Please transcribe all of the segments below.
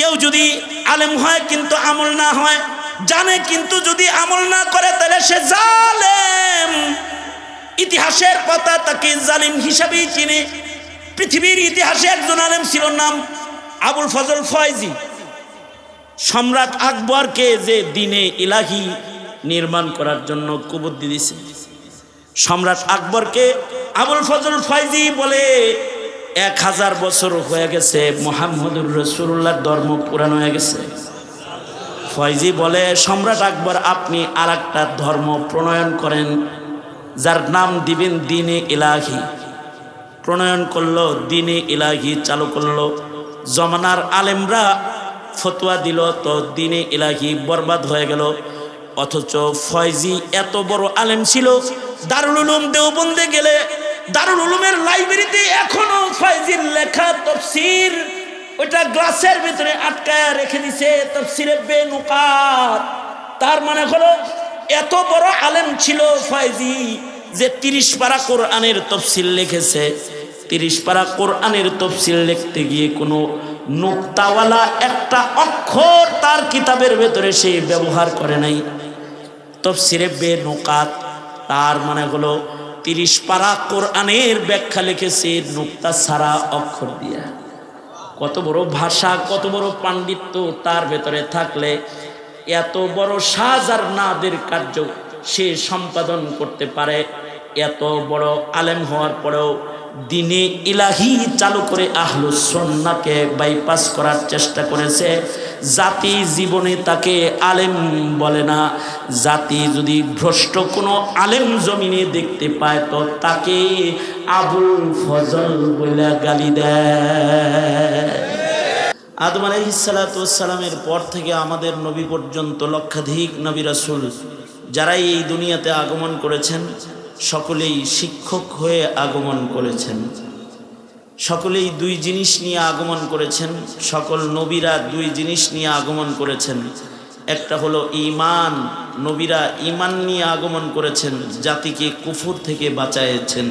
কেউ যদি আলেম হয় কিন্তু আমল না হয়, জানে কিন্তু যদি আমল না করে, তাহলে সে জালেম। ইতিহাসের পাতা তাকে জালিম হিসাবেই চিনে। পৃথিবীর ইতিহাসে একজন আলেম ছিল, নাম আবুল ফজল ফয়জি। সম্রাট আকবরকে যে দিনে ইলাহি নির্মাণ করার জন্য কুবুদ্ধি দিয়েছে, সম্রাট আকবরকে আবুল ফজল ফয়জি বলে 1000 বছর হয়ে গেছে মুহাম্মদুর রাসূলুল্লাহর ধর্ম পুরানো হয়ে গেছে। ফয়জি বলে, সম্রাট আকবর আপনি আরেকটা ধর্ম প্রণয়ন করেন, যার নাম দিবেন দ্বীনে ইলাহি। প্রণয়ন করলো, দ্বীনে ইলাহি চালু করলো। জমানার আলেমরা ফতোয়া দিল, তো দ্বীনে ইলাহি বরবাদ হয়ে গেল। অথচ ফয়জি এত বড় আলেম ছিল, দারুল উলুম দেওবন্দে গেলে দারুল উলুমের লাইব্রেরিতে এখনো ফয়জির লেখা তাফসীর ওইটা গ্লাসের ভিতরে আটকায় রেখে দিছে, তাফসীরে বেনুকাত। তার মানে হলো এত বড় আলেম ছিল ফয়জি যে 30 পারা কোরআনের তাফসীর লিখেছে। 30 পারা কোরআনের তাফসীর লিখতে গিয়ে কোনো নুকতাওয়ালা একটা অক্ষর তার কিতাবের ভেতরে সে ব্যবহার করে নাই। তাফসীরে বেনুকাত তার মানে হলো 30 পারা কোরআনের ব্যাখ্যা লিখেছে নুকতা ছাড়া, অক্ষর দিয়া। কত বড় ভাষা, কত বড় পাণ্ডিত্য তার ভেতরে থাকলে এত বড় শাহজার নাদের কার্য সে সম্পাদন করতে পারে। এত বড় আলেম হওয়ার পরেও দ্বীনে ইলাহি চালু করে আহলুস সুন্নাহকে বাইপাস করার চেষ্টা করেছে। জাতি জীবনে তাকে আলেম বলে না। জাতি যদি ভ্রষ্ট কোনো আলেম জমিনে দেখতে পায়, তো তাকে আবুল ফজল বলে গালি দেয়। আদম আলাইহিস সালাতু ওয়াস সালামের পর থেকে আমাদের নবী পর্যন্ত লক্ষাধিক নবী রাসূল যারা এই দুনিয়াতে আগমন করেছেন, সকলেই শিক্ষক হয়ে আগমন করেছেন। সকলেই 2 জিনিস নিয়ে আগমন করেছেন। সকল নবীরা 2 জিনিস নিয়ে আগমন করেছেন। একটা হলো ঈমান, নবীরা ঈমান নিয়ে আগমন করেছেন, জাতিকে কুফর থেকে বাঁচায়েছেন।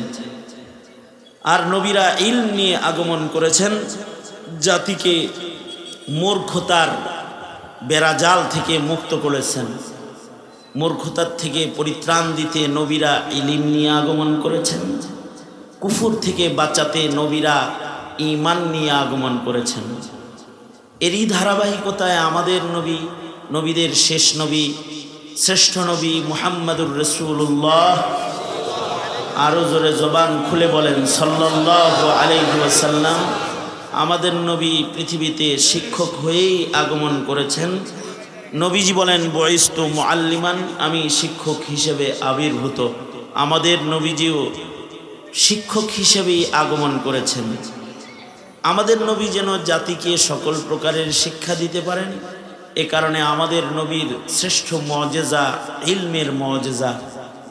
আর নবীরা ইলম নিয়ে আগমন করেছেন, জাতিকে মূর্খতার বেড়াজাল থেকে মুক্ত করেছেন। মূর্খতার থেকে পরিত্রাণ দিতে নবীরা ইলম নিয়ে আগমন করেছেন। কুফর থেকে বাঁচাতে নবীরা ঈমান নিয়ে আগমন করেছেন। এরই ধারাবাহিকতায় আমাদের নবী, নবীদের শেষ নবী, শ্রেষ্ঠ নবী মুহাম্মদুর রাসূলুল্লাহ, আরো জোরে জবান খুলে বলেন সাল্লাল্লাহু আলাইহি ওয়াসাল্লাম, আমাদের নবী পৃথিবীতে শিক্ষক হয়েই আগমন করেছেন। নবীজি বলেন বুইস্তু মুআল্লিমান, আমি শিক্ষক হিসেবে আবির্ভূত। আমাদের নবীজিও শিক্ষক হিসেবেই আগমন করেছেন। আমাদের নবী যেন জাতিকে সকল প্রকারের শিক্ষা দিতে পারেন, এ কারণে আমাদের নবীর শ্রেষ্ঠ মুআজিজা ইলমের মুআজিজা।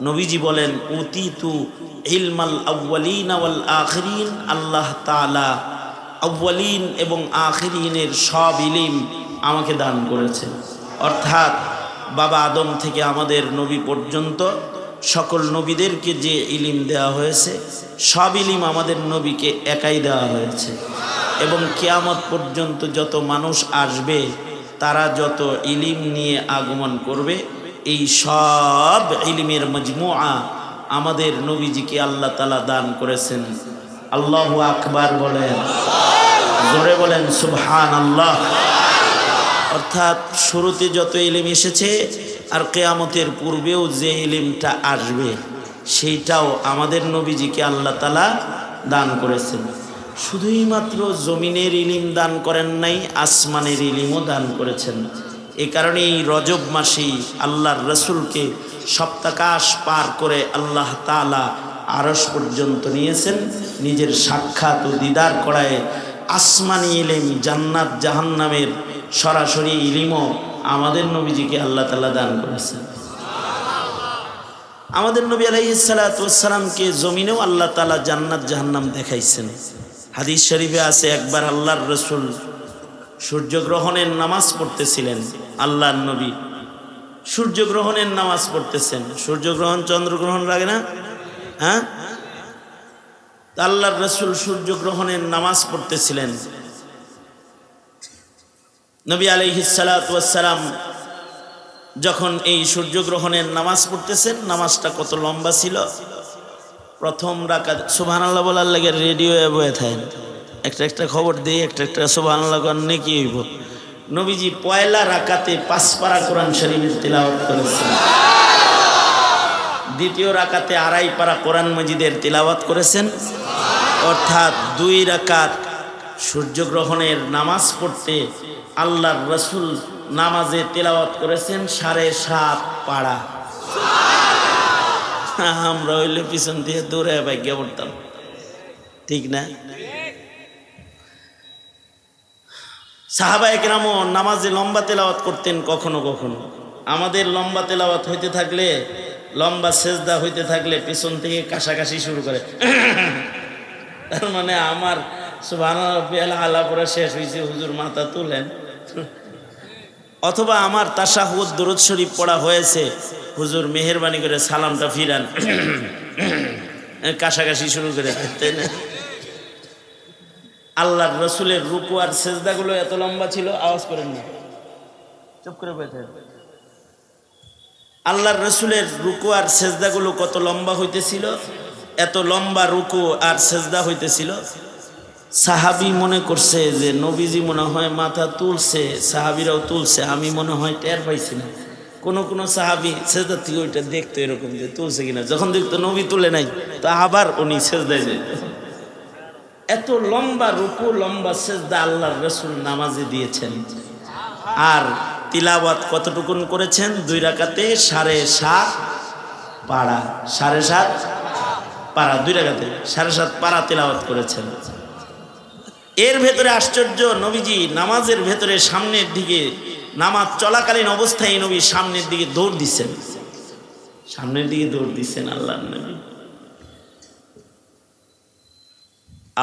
নবীজি বলেন উতিতু ইলমাল আউয়ালিন ওয়াল আখিরিন, আল্লাহ তাআলা আউয়ালিন এবং আখিরিনের সব ইলম আমাকে দান করেছেন। অর্থাৎ বাবা আদম থেকে আমাদের নবী পর্যন্ত সকল নবীদেরকে যে ইলম দেওয়া হয়েছে, সব ইলম আমাদের নবীকে একাই দেওয়া হয়েছে। এবং কিয়ামত পর্যন্ত যত মানুষ আসবে, তারা যত ইলম নিয়ে আগমন করবে, এই সব ইলমের মজমুআ আমাদের নবীজিকে আল্লাহ তাআলা দান করেছেন। আল্লাহু আকবার বলেন, জোরে বলেন সুবহানাল্লাহ। অর্থাৎ শুরুতে যত ইলম এসেছে আর কিয়ামতের পূর্বেও যে ইলমটা আসবে, সেইটাও আমাদের নবীজিকে আল্লাহ তাআলা দান করেছেন। শুধুই মাত্র জমিনের ইলম দান করেন নাই, আসমানের ইলমও দান করেছেন। এ কারণে এই রজব মাসেই আল্লাহর রাসূলকে সপ্তাকাশ পার করে আল্লাহ তাআলা আরশ পর্যন্ত নিয়েছেন, নিজের সাক্ষাৎ ও দিদার করায়। আসমানি ইলম, জান্নাত জাহান্নামের সরাসরি ইলমও আমাদের নবীজিকে আল্লাহ তাআলা দান করেছেন। আমাদের নবী আলাইহিস সালাতু ওয়াস সালামকে জমিনেও আল্লাহ তাআলা জান্নাত জাহান্নাম দেখাইছেন। হাদিস শরীফে আছে, একবার আল্লাহর রাসূল সূর্যগ্রহণের নামাজ পড়তেছিলেন। আল্লাহর নবী সূর্যগ্রহণের নামাজ পড়তেছেন। সূর্যগ্রহণ চন্দ্রগ্রহণ লাগে না? হ্যাঁ, আল্লাহর রাসূল সূর্যগ্রহণের নামাজ পড়তেছিলেন। নবী আলাইহিস সালাতু ওয়াস সালাম যখন এই সূর্যগ্রহণের নামাজ পড়তেছেন, নামাজটা কত লম্বা ছিল। প্রথম রাকাত সুবহানাল্লাহ বলার লাগে রেডিও বয়ে থাকেন, একটা খবর দিই, একটা সুবহানাল্লাহ করলে কি হইব। নবীজি পয়লা রাকাতে 5 পারা কোরআন শরীফের তিলাওয়াত করেছেন, দ্বিতীয় রাকাতে 2.5 পারা কোরআন মাজিদের তিলাওয়াত করেছেন। অর্থাৎ 2 রাকাত সূর্যগ্রহণের নামাজ পড়তে আল্লাহর রসুল নামাজে তিলাওয়াত করেছেন 7.5 পারা। আমরা হইলে পিছন দিয়ে দৌড়ে ভাগ্যা পড়তাম, ঠিক না? সাহাবায়ে কেরামও নামাজে লম্বা তেলাওয়াত করতেন কখনো কখনো। আমাদের লম্বা তেলাওয়াত হইতে থাকলে, লম্বা সেজদা হইতে থাকলে পিছন থেকে কাশাকাশি শুরু করে। তার মানে আমার সুবহানাল্লাহ আলা পড়া শেষ হয়েছে, হুজুর মাথা তুলেন। অথবা আমার তাশাহুদ দুরূদ শরীফ পড়া হয়েছে, হুজুর মেহেরবানি করে সালামটা ফিরান। কাশাকাশি শুরু করে, তাই না? আল্লাহর রসুলের রুকু আর সেজদাগুলো এত লম্বা ছিল, আওয়াজ করেন না, চুপ করে বসে। আল্লাহর রসুলের রুকু আর সেজদাগুলো কত লম্বা হইতেছিল, এত লম্বা রুকু আর সেজদা হইতেছিল। সাহাবী মনে করছে যে নবীজি মনে হয় মাথা তুলছে, সাহাবীরাও তুলছে, আমি মনে হয় টের পাইছি না। কোন সাহাবী সেজদা থেকে ওইটা দেখতো এরকম যে তুলছে কিনা, যখন দেখতো নবী তুলে নাই তো আবার উনি সেজদায় যেত। এত লম্বা রুকু, লম্বা সেজদা আল্লাহর রসুল নামাজে দিয়েছেন। আর তিলাওয়াত কতটুকুন করেছেন? 2 রাকাতে 7.5 পারা, 7.5 পারা, 2 রাকাতে 7.5 পারা তিলাওয়াত করেছেন। এর ভেতরে আশ্চর্য, নবীজি নামাজের ভেতরে সামনের দিকে, নামাজ চলাকালীন অবস্থায় নবী সামনের দিকে দৌড় দিচ্ছেন, সামনের দিকে দৌড় দিচ্ছেন আল্লাহর নবী।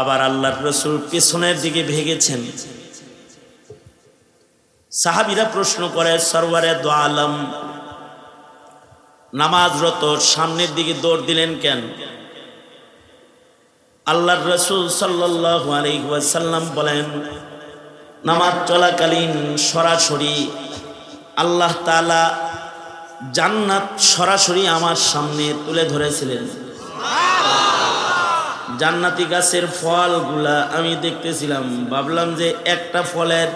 আবার আল্লাহর রসুল পেছনের দিকে ভেগেছেন। সাহাবীরা প্রশ্ন করে, সরওয়ারে দো আলম নামাজরত সামনের দিকে দৌড় দিলেন কেন? আল্লাহর রসুল সাল্লাল্লাহু আলাইহি ওয়াসাল্লাম বলেন, নামাজ চলাকালীন সরাসরি আল্লাহ তাআলা জান্নাত সরাসরি আমার সামনে তুলে ধরেছিলেন। জান্নাতি গাছের ফলগুলা আমি দেখতেছিলাম, ভাবলাম যে একটা ফলের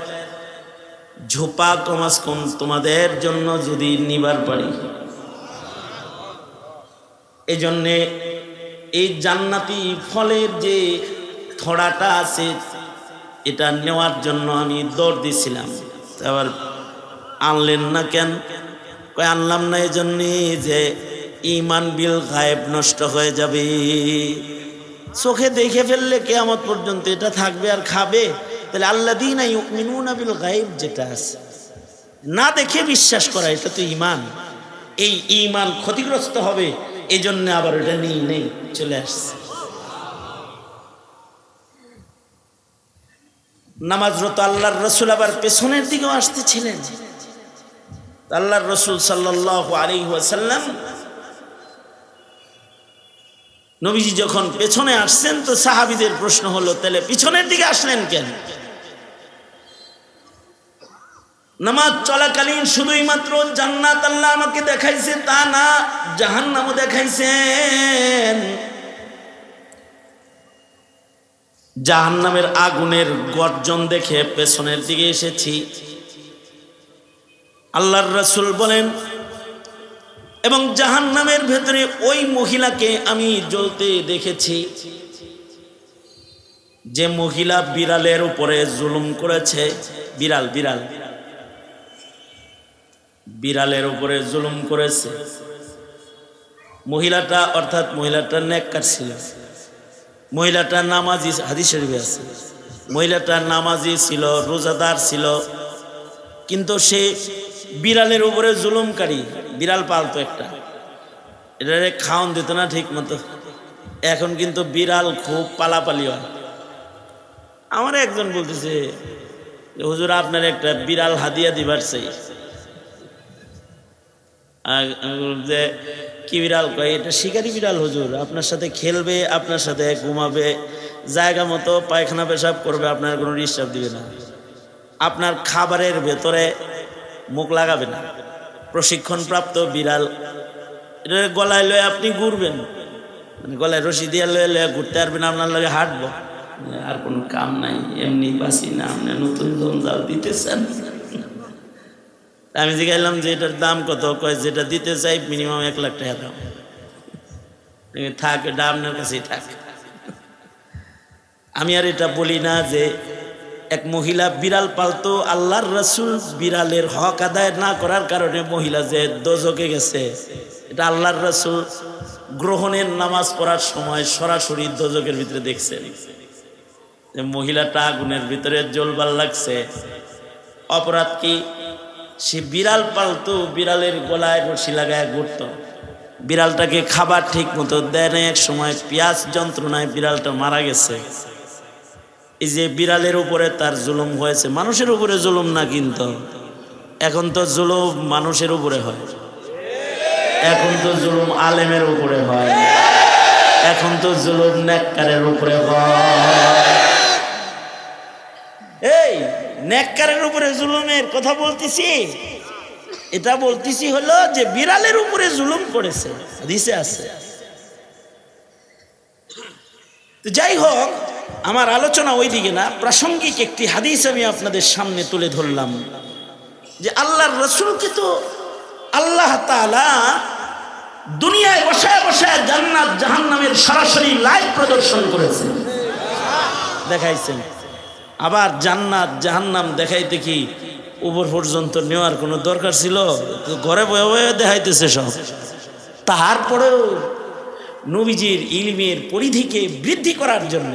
ঝোপা কমাস কম তোমাদের জন্য যদি নিবার পারি, এই জন্যে এই জান্নাতি ফলের যে থড়াটা আছে এটা নেওয়ার জন্য আমি দৌড় দিছিলাম। আবার আনলেন না কেন? কই আনলাম না এই জন্যে যে ঈমান বিল গায়েব নষ্ট হয়ে যাবে। চোখে দেখে ফেললে কিয়ামত পর্যন্ত এটা থাকবে আর খাবে। তাহলে আল্লাযীনা ইউমিনুনা বিল গায়েব যেটা আছে, না দেখে বিশ্বাস করা, এটা তো ঈমান। এই ঈমান ক্ষতিগ্রস্ত হবে, এই জন্য আবার এটা নেই চলে আসছে। নামাজরত আল্লাহর রসুল আবার পেছনের দিকেও আসতেছিলেন। আল্লাহর রসুল সাল্লাল্লাহু আলাইহি ওয়াসাল্লাম নবীজি যখন পেছনে আসছেন তো সাহাবীদের প্রশ্ন হলো, তাহলে পিছনের দিকে আসলেন কেন? নামাজ চলাকালীন শুধুই মাত্র জান্নাত আল্লাহ আমাকে দেখাইছে তা না, জাহান্নামও দেখাইছেন। জাহান্নামের আগুনের গর্জন দেখে পেছনের দিকে এসেছি। আল্লাহর রাসূল বলেন, এবং জাহান্নামের ভেতরে ওই মহিলাকে আমি জ্বলতে দেখেছি যে মহিলা বিড়ালের উপরে জুলুম করেছে। বিড়ালের উপরে জুলুম করেছে মহিলাটা, অর্থাৎ মহিলাটা নেককার ছিল, মহিলাটা নামাজি, হাদিস শরীফে আছে, মহিলাটা নামাজি ছিল, রোজাদার ছিল, কিন্তু সে বিড়ালের উপরে জুলুমকারী। বিড়াল পালতো একটা, এটারে খাওয়ান দিত না ঠিক মতো। এখন কিন্তু বিড়াল খুব পালাপালি হয়। আমার একজন বলতেছে, হুজুর আপনার একটা বিড়াল হাদিয়া দিবার চাই। যে কি বিড়াল? কয় এটা শিকারি বিড়াল হুজুর, আপনার সাথে খেলবে, আপনার সাথে ঘুমাবে, জায়গা মতো পায়খানা পেশাব করবে, আপনার কোনো ডিস্টার্ব দিবে না। আপনার খাবারের ভেতরে মুখ লাগাবে না। প্রশিক্ষণপ্রাপ্ত বিড়াল, এটা গলায় লয়ে আপনি ঘুরবেন, মানে গলায় রশি দিয়ে লয়ে লয়ে ঘুরতে পারবেন, আপনার লগে হাঁটবো, আর কোনো কাম নাই, এমনি বাসি না, আপনি নতুন জঞ্জাল দিতেছেন। আমি জিজ্ঞাসলাম যে এটার দাম কত? কয় যেটা দিতে চাই মিনিমাম 1 লাখ টাকা দাম। থাক, এটা আপনার কাছেই থাক। আমি আর এটা বলি না যে এক মহিলা বিড়াল পালতো, আল্লাহর রাসূল বিড়ালের হক আদায় না করার কারণে মহিলা যে দোজকে গেছে, এটা আল্লাহর রাসূল গ্রহণের নামাজ পড়ার সময় সরাসরি দোজকের ভিতরে দেখছেন যে মহিলাটা আগুনের ভিতরে জ্বলবার লাগছে। অপরাধ কি? সে বিড়াল পালতো, বিড়ালের গলায় রশি লাগায় ঘুরতো, বিড়ালটাকে খাবার ঠিক মতো দেয় না, এক সময় পেঁয়াজ যন্ত্রণায় বিড়ালটা মারা গেছে। এই যে বিড়ালের উপরে তার জুলুম হয়েছে, মানুষের উপরে জুলুম না, কিন্তু এখন তো জুলুম মানুষের উপরে হয়, এখন তো জুলুম আলেমের উপরে হয়, এখন তো জুলুম নেককারের উপরে হয়। এই নেককারের উপরে জুলুমের কথা বলতেছি, এটা বলতেছি হলো যে বিড়ালের উপরে জুলুম করেছে, হাদিসে আছে। তো যাই হোক, আমার আলোচনা ওই দিকে না, প্রাসঙ্গিক একটি হাদিস আমি আপনাদের সামনে তুলে ধরলাম যে আল্লাহর রাসূলকে তো আল্লাহ তাআলা দুনিয়ায় বসায় বসায় জান্নাত জাহান্নামের সরাসরি লাইভ প্রদর্শন করেছেন, দেখাইছেন। আবার জান্নাত জাহান্নাম দেখাইতে কি উপর পর্যন্ত নেওয়ার কোনো দরকার ছিল? ঘরে বয়ে বয়ে দেখাইতেছে সব। তারপরেও নবীজির ইলমের পরিধিকে বৃদ্ধি করার জন্য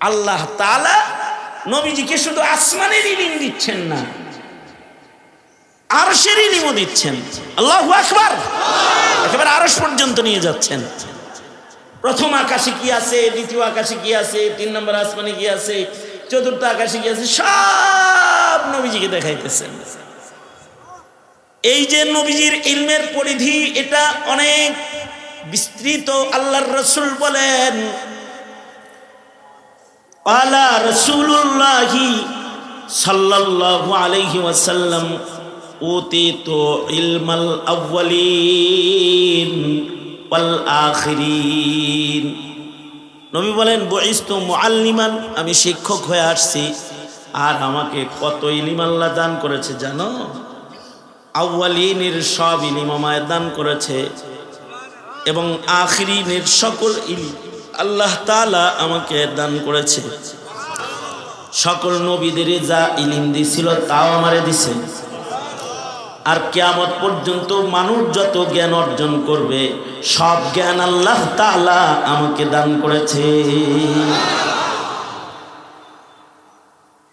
আল্লাহ তাআলা নবীজিকে শুধু আসমানের ইলম দিচ্ছেন না, আরশের ইলমও দিচ্ছেন। আল্লাহু আকবার! একেবারে আরশ পর্যন্ত নিয়ে যাচ্ছেন। প্রথম আকাশে কি আছে, দ্বিতীয় আকাশে কি আছে, 3 নম্বর আসমানে কি আছে, চতুর্থ আকাশে কি আছে, সব নবীজিকে দেখাইতেছেন। এই যে নবীজির ইলমের পরিধি, এটা অনেক বিস্তৃত। আল্লাহর রাসূল বলেন, আলা রাসূলুল্লাহি সাল্লাল্লাহু আলাইহি ওয়াসাল্লাম উতিতু ইলমাল আউয়ালিন ওয়াল আখিরিন। নবী বলেন, বুইস্তু মুআল্লিমান, আমি শিক্ষক হয়ে আসছি। আর আমাকে কত ইলম আল্লাহ দান করেছে জানো? আউয়ালিনের সব ইলম আমায় দান করেছে, এবং আখিরিনের সকল ইলম আল্লাহ তাআলা আমাকে দান করেছে। সকল নবীদের যা ইলম দিছিল তাও আমারে দিছে। আর কিয়ামত পর্যন্ত মানুষ যত জ্ঞান অর্জন করবে, সব জ্ঞান আল্লাহ তাআলা আমাকে দান করেছে।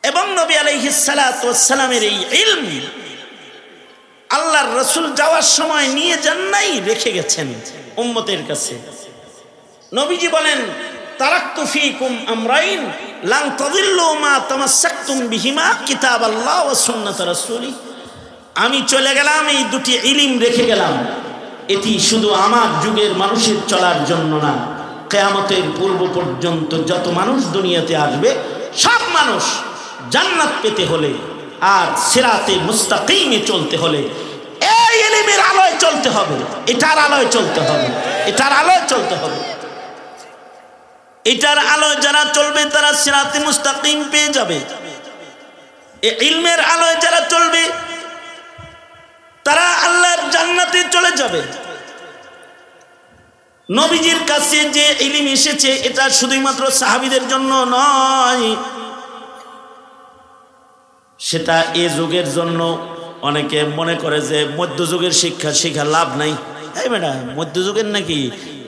এবং নবী আলাইহিস সালাতু ওয়াস সালামের এই ইলম আল্লাহর রাসূল যাওয়ার সময় নিয়ে যান নাই, রেখে গেছেন উম্মতের কাছে। নবীজি বলেন, তারাকতু ফীকুম আমরাইন লান তাদিল্লু মা তামাসসাকতুম বিহিমা কিতাবাল্লাহ ওয়া সুন্নাত রাসূলি। আমি চলে গেলাম, এই দুটি ইলম রেখে গেলাম। এটি শুধু আমার যুগের মানুষের চলার জন্য না, কিয়ামতের পূর্ব পর্যন্ত যত মানুষ দুনিয়াতে আসবে, সব মানুষ জান্নাত পেতে হলে আর সিরাতে মুস্তাকিমে চলতে হলে এই ইলমের আলোয় চলতে হবে, এটার আলোয় চলতে হবে, এটার আলোয় চলতে হবে। এটার আলোয় যারা চলবে তারা সিরাতে মুস্তাকিম পেয়ে যাবে। এই ইলমের আলোয় যারা চলবে তারা আল্লাহর জান্নাতে চলে যাবে। নবীজির কাছে যে ইলম এসেছে, এটা শুধুমাত্র সাহাবীদের জন্য নয়, সেটা এ যুগের জন্য। অনেকে মনে করে যে মধ্যযুগের শিক্ষা লাভ নাই। এই ম্যাডাম, মধ্যযুগের নাকি?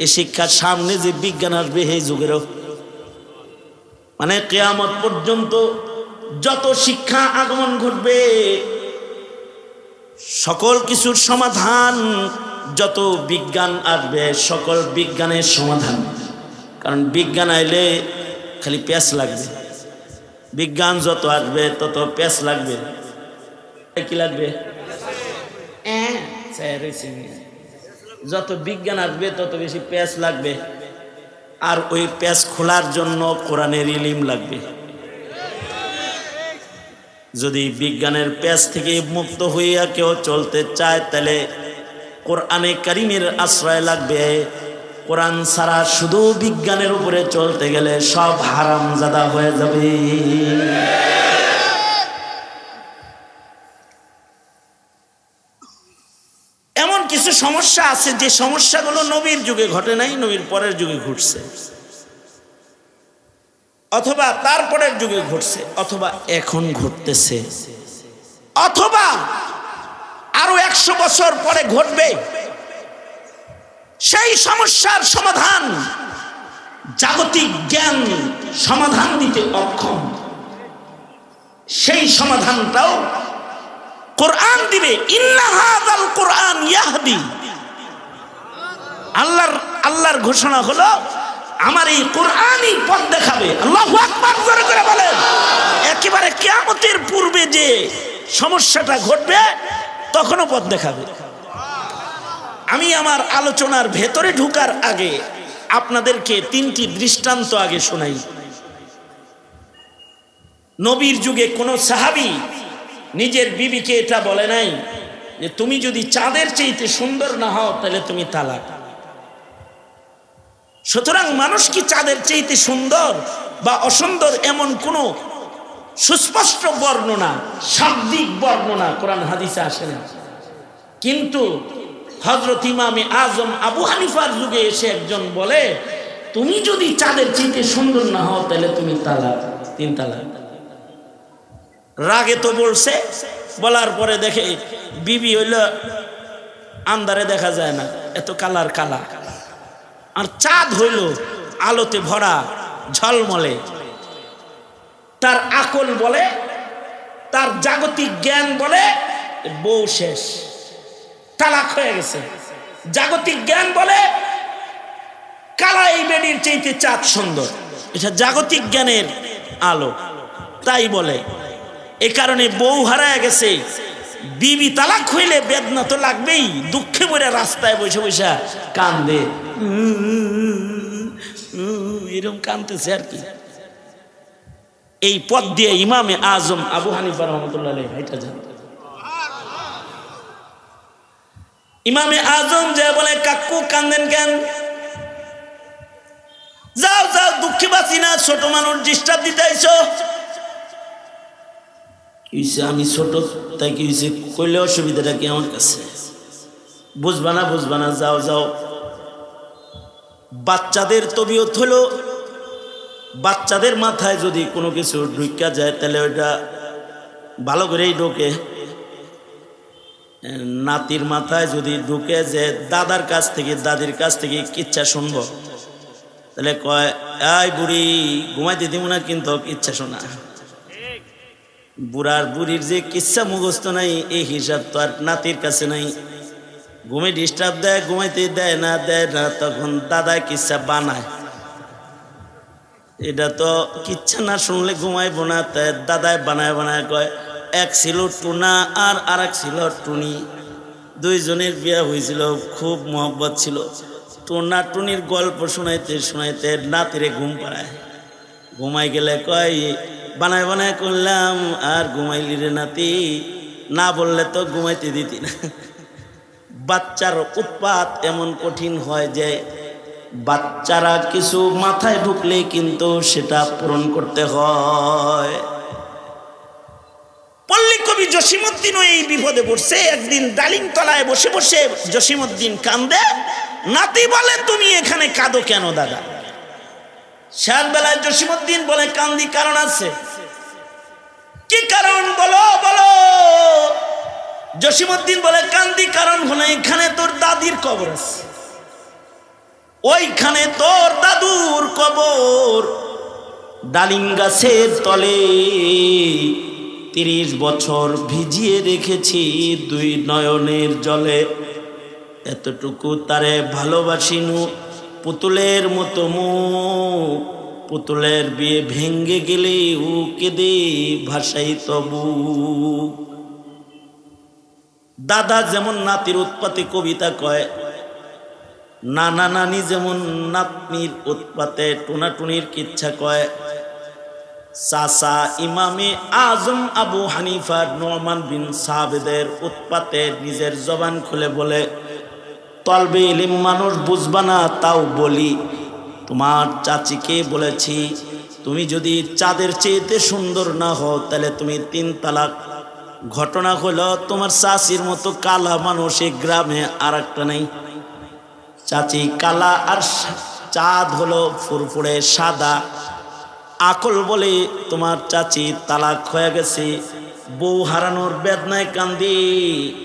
এ শিক্ষার সামনে যে বিজ্ঞান আসবে এই যুগেরও, মানে কিয়ামত পর্যন্ত যত শিক্ষা আগমন ঘটবে, সকল কিছুর সমাধান, যত বিজ্ঞান আসবে সকল বিজ্ঞানের সমাধান। কারণ বিজ্ঞান আইলে খালি প্যাঁচ লাগবে, বিজ্ঞান যত আসবে তত প্যাঁচ লাগবে। কি লাগবে? যত বিজ্ঞান আসবে তত বেশি প্যাঁচ লাগবে। আর ওই প্যাঁচ খোলার জন্য কোরআনের ইলম লাগবে। যদি বিজ্ঞানের পেছ থেকে মুক্ত হইয়া কেউ চলতে চায় তাহলে কোরআনে কারিমের আশ্রয় লাগবে। কোরআন ছাড়া শুধু বিজ্ঞানের উপরে চলতে গেলে সব হারামজাদা হয়ে যাবে। এমন কিছু সমস্যা আছে যে সমস্যাগুলো নবীর যুগে ঘটে নাই, নবীর পরের যুগে ঘটছে, অথবা তারপরের যুগে ঘটছে, অথবা এখন ঘটতেছে, অথবা আরো 100 বছর পরে ঘটবে। সেই সমস্যার সমাধান জাগতিক জ্ঞান সমাধান দিতে অক্ষম। সেই সমাধানটাও কোরআন দিবে। ইন্না হাযাল কোরআন ইয়াহদি। আল্লাহর ঘোষণা হলো আমার এই কোরআনই পথ দেখাবে। আল্লাহু আকবার জোরে করে বলেন। একেবারে কিয়ামতের পূর্বে যে সমস্যাটা ঘটবে তখনও পথ দেখাবে। আমি আমার আলোচনার ভেতরে ঢোকার আগে আপনাদেরকে 3টি দৃষ্টান্ত আগে শোনাই। নবীর যুগে কোন সাহাবী নিজের বিবিকে এটা বলে নাই যে তুমি যদি চাঁদের চাইতে সুন্দর না হও তাহলে তুমি তালাক। সুতরাং মানুষ কি চাঁদের চাইতে সুন্দর বা অসুন্দর এমন কোনো সুস্পষ্ট বর্ণনা, শাব্দিক বর্ণনা কোরআন হাদিসে আসে না। কিন্তু হযরত ইমামে আজম আবু হানিফার যুগে এসে একজন বলে তুমি যদি চাঁদের চাইতে সুন্দর না হও তাহলে তুমি তালাক, 3 তালাক। রাগে তো বলছে, বলার পরে দেখে বিবি হইল আন্ধারে দেখা যায় না, এত কালার কালা, আর চাঁদ হইল আলোতে ভরা ঝলমলে। তার আকল বলে, তার জাগতিক জ্ঞান বলে বউ শেষ, তালাক হয়ে গেছে। জাগতিক জ্ঞান বলে কালা এই বেডির চাইতে চাঁদ সুন্দর, এটা জাগতিক জ্ঞানের আলো, তাই বলে। এ কারণে বউ হারায় গেছে। বিবি তালাক হইলে বেদনা তো লাগবেই, দুঃখে মরে রাস্তায় বসে বসে কান্দে, এরকম কান্দতেছে আর কি। এই পথ দিয়ে ইমামে আজম আবু হানিফা রাহমাতুল্লাহ আলাইহি এটা জানতেন। ইমামে আজম যে বলে কাকু কান্দেন কেন, যাও যাও দুঃখে বাঁচি না, ছোট মানুষ ডিস্টার্ব দিতে আইছো। আমি ছোট তাই কি হয়েছে কইলে অসুবিধাটা কি আমার কাছে, বুঝবা না বুঝবা না, যাও যাও। বাচ্চাদের তবিয়ত হলো বাচ্চাদের মাথায় যদি কোনো কিছু ঢুকা যায় তাহলে ওইটা ভালো করেই ঢোকে। নাতির মাথায় যদি ঢুকে যে দাদার কাছ থেকে দাদির কাছ থেকে কিচ্ছা শুনবো, তাহলে কয় এই বুড়ি ঘুমাইতে দিব না কিন্তু কিচ্ছা শোনা। বুড়ার বুড়ির যে কিচ্ছা মুখস্থ নাই এই হিসাব তো আর নাতির কাছে নাই। ঘুমে ডিস্টার্ব দেয়, ঘুমাইতে দেয় না, তখন দাদায় কিচ্ছা বানায়। এটা তো কিচ্ছা না শুনলে ঘুমাইবো না, তাই দাদায় বানায় বানায় কয় এক ছিল টুনা আর আরেক ছিল টুনি, দুইজনের বিয়ে হয়েছিল, খুব মহব্বত ছিল। টুনা টুনির গল্প শোনাইতে শোনাইতে নাতিরে ঘুম পাড়ায়। ঘুমাই গেলে কয় বানায় বানায় করলাম আর ঘুমাইলি রে নাতি, না বললে তো ঘুমাইতে দিতি না। বাচ্চার উৎপাত এমন কঠিন হয় যে বাচ্চারা কিছু মাথায় ঢুকলে কিন্তু সেটা পূরণ করতে হয়। পল্লী কবি জসিমউদ্দিনও এই বিপদে পড়ছে। একদিন ডালিম তলায় বসে বসে জসিমউদ্দিন কান্দে, নাতি বলে তুমি এখানে কাঁদো কেন দাদা? শেয়ার বেলায় জসিমউদ্দিন বলে কান্দি কারণ আছে। কি কারণ বলো বলো? জসিমউদ্দিন বলে কান্দি কারণ হলো এখানে তোর দাদির কবর আছে, ওইখানে তোর দাদুর কবর। ডালিম গাছের তলে 30 বছর ভিজিয়ে রেখেছি 2 নয়নের জলে, এতটুকু তারে ভালোবাসিনু পুতুলের মতো মুখ, পুতুলের বিয়ে ভেঙ্গে গেলে ও কেঁদে ভাসাই তবু। দাদা যেমন নাতির উৎপাতে কবিতা কয়, নানা নানি যেমন নাতনির উৎপাতে টোনাটুনির কিচ্ছা কয়, চাচা ইমামে আজম আবু হানিফা নোমান বিন সাবেদের উৎপাতে নিজের জবান খুলে বলে, তলবে ইলম মানুষ বুঝবা না তাও বলি, তোমার চাচিকে বলেছি তুমি যদি চাঁদের চেয়েতে সুন্দর না হও তাহলে তুমি 3 তালাক। ঘটনা হলো তোমার চাচির মতো কালা মানুষ এই গ্রামে আর একটা নেই। চাচি কালা আর চাঁদ হলো ফুরফুরে সাদা। আকল বলে তোমার চাচি তালাক হয়ে গেছে, বউ হারানোর বেদনায় কান্দি।